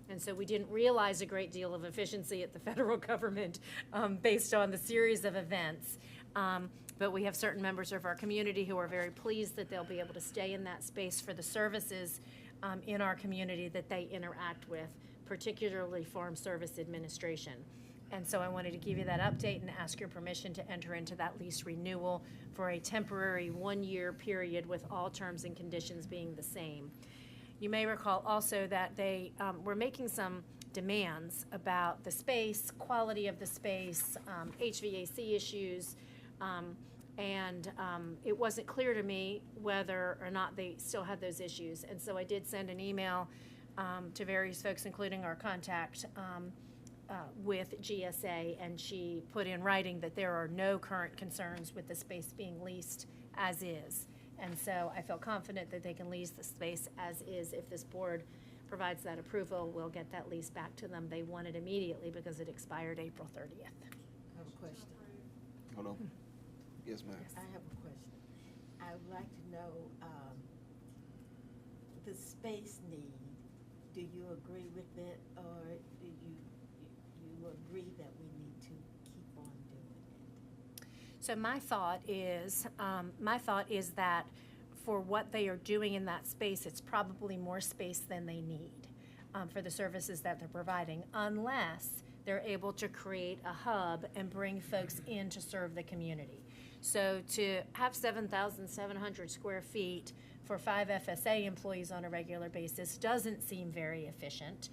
And so we didn't realize a great deal of efficiency at the federal government based on the series of events. But we have certain members of our community who are very pleased that they'll be able to stay in that space for the services in our community that they interact with, particularly Farm Service Administration. And so I wanted to give you that update and ask your permission to enter into that lease renewal for a temporary one-year period with all terms and conditions being the same. You may recall also that they were making some demands about the space, quality of the space, HVAC issues, and it wasn't clear to me whether or not they still had those issues. And so I did send an email to various folks, including our contact with GSA, and she put in writing that there are no current concerns with the space being leased as is. And so I feel confident that they can lease the space as is. If this board provides that approval, we'll get that lease back to them. They want it immediately because it expired April 30th. I have a question. Hold on. Yes, ma'am. I have a question. I would like to know, the space need, do you agree with it, or do you agree that we need to keep on doing it? So my thought is that for what they are doing in that space, it's probably more space than they need for the services that they're providing, unless they're able to create a hub and bring folks in to serve the community. So to have 7,700 square feet for 5 FSA employees on a regular basis doesn't seem very efficient.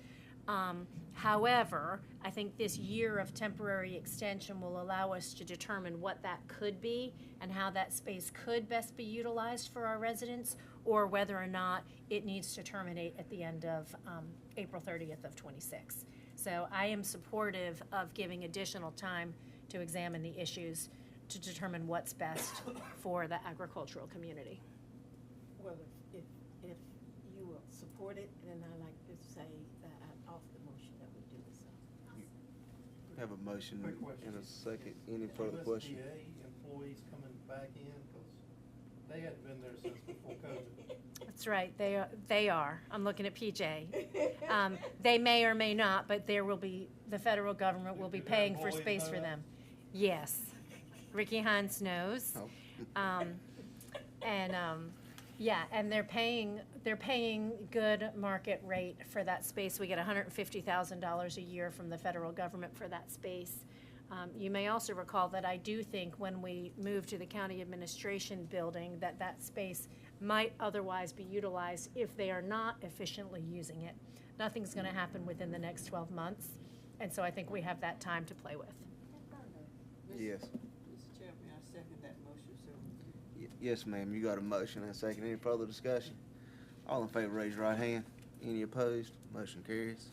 However, I think this year of temporary extension will allow us to determine what that could be and how that space could best be utilized for our residents, or whether or not it needs to terminate at the end of April 30th of 26. So I am supportive of giving additional time to examine the issues to determine what's best for the agricultural community. Well, if you will support it, then I'd like to say that I'm off the motion that we do this. Have a motion Quick question. in a second. Any further questions? USDA employees coming back in, because they hadn't been there since before COVID. That's right, they are. I'm looking at PJ. They may or may not, but there will be, the federal government will be paying for space for them. Yes. Ricky Hines knows. Oh. Yeah, and they're paying good market rate for that space. We get $150,000 a year from the federal government for that space. You may also recall that I do think when we move to the county administration building that space might otherwise be utilized if they are not efficiently using it. Nothing's going to happen within the next 12 months, and so I think we have that time to play with. Yes. Mr. Chairman, I second that motion, sir. Yes, ma'am. You got a motion and a second. Any further discussion? All in favor, raise your right hand. Any opposed? Motion carries.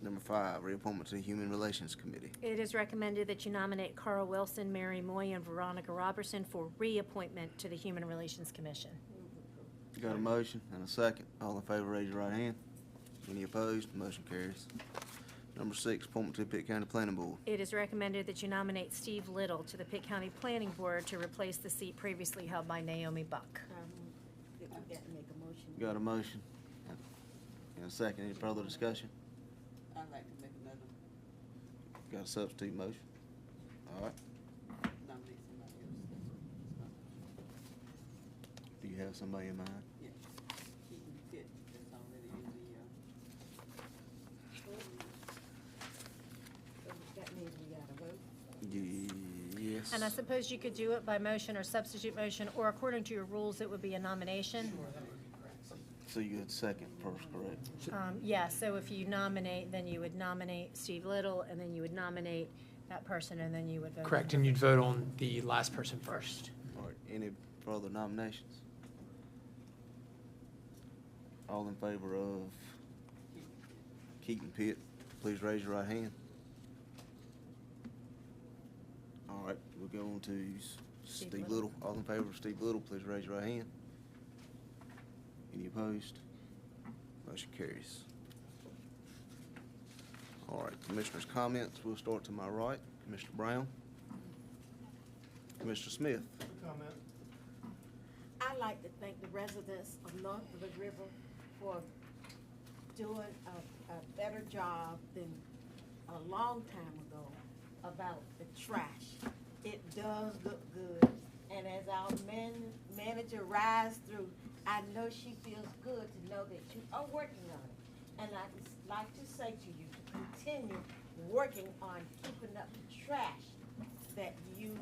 Number 5, reappointment to the Human Relations Committee. It is recommended that you nominate Carl Wilson, Mary Moy, and Veronica Robertson for reappointment to the Human Relations Commission. You got a motion and a second. All in favor, raise your right hand. Any opposed? Motion carries. Number 6, appointment to the Pitt County Planning Board. It is recommended that you nominate Steve Little to the Pitt County Planning Board to replace the seat previously held by Naomi Buck. That we got to make a motion. You got a motion and a second. Any further discussion? I'd like to make another Got a substitute motion? All right. nominate somebody else. Do you have somebody in mind? Yeah, Keaton Pitt, that's already in That means we got to vote. Yes. And I suppose you could do it by motion or substitute motion, or according to your rules, it would be a nomination. So you had second first, correct? Yeah, so if you nominate, then you would nominate Steve Little, and then you would nominate that person, and then you would vote. Correct, and you'd vote on the last person first. All right. Any further nominations? All in favor of Keaton Pitt, please raise your right hand. All right, we'll go on to Steve Little. All in favor of Steve Little, please raise your right hand. Any opposed? Motion carries. All right, Commissioners' comments. We'll start to my right. Commissioner Brown. Commissioner Smith. I'd like to thank the residents of North of the River for doing a better job than a long time ago about the trash. It does look good, and as our manager rides through, I know she feels good to know that you are working on it. And I'd like to say to you to continue working on keeping up the trash that you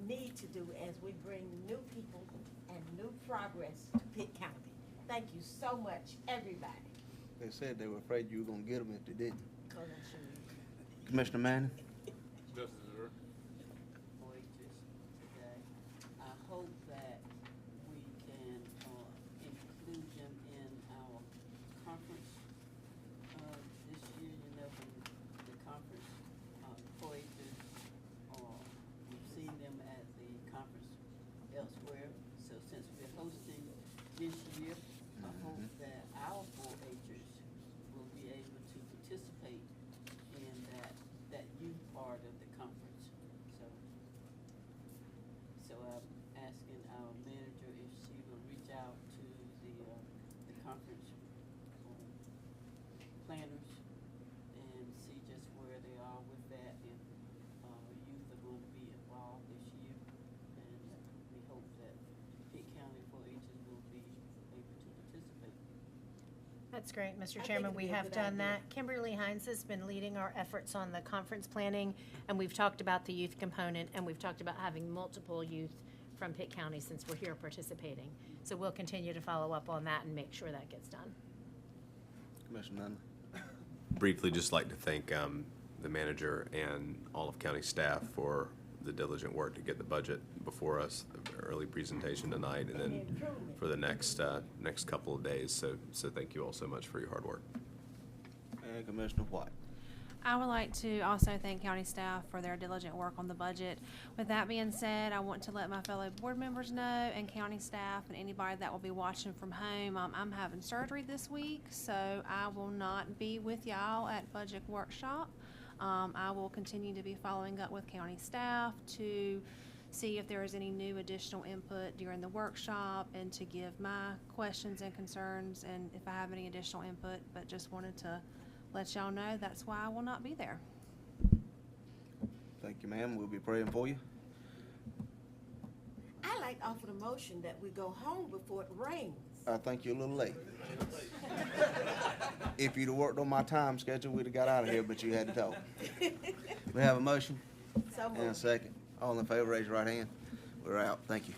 need to do as we bring new people and new progress to Pitt County. Thank you so much, everybody. They said they were afraid you were gonna get them if they didn't. Cause I'm sure you can. Commissioner Manning. Today, I hope that we can include them in our conference this year. You know, when the conference voyages, we've seen them at the conference elsewhere. So since we're hosting this year, I hope that our 4-Hers will be able to participate in that youth part of the conference. So I'm asking our manager if she will reach out to the conference planners and see just where they are with that, if youth are going to be involved this year. And we hope that Pitt County 4-Hers will be able to participate. That's great, Mr. think Chairman. it'd We be a have good done idea. that. Kimberly Hines has been leading our efforts on the conference planning, and we've talked about the youth component, and we've talked about having multiple youth from Pitt County since we're here participating. So we'll continue to follow up on that and make sure that gets done. Commissioner Nunley. Briefly, just like to thank the manager and all of county staff for the diligent work to get the budget before us, the early presentation tonight, and then for the next couple of days. So thank you all so much for your hard work. And Commissioner White. I would like to also thank county staff for their diligent work on the budget. With that being said, I want to let my fellow board members know, and county staff and anybody that will be watching from home, I'm having surgery this week, so I will not be with y'all at budget workshop. I will continue to be following up with county staff to see if there is any new additional input during the workshop and to give my questions and concerns and if I have any additional input, but just wanted to let y'all know that's why I will not be there. Thank you, ma'am. We'll be praying for you. I like to offer the motion that we go home before it rains. I think you're a little late. If you'd have worked on my time schedule, we'd have got out of here, but you had to talk. We have a motion So and a moved. second. All in favor, raise your right hand. We're out. Thank you.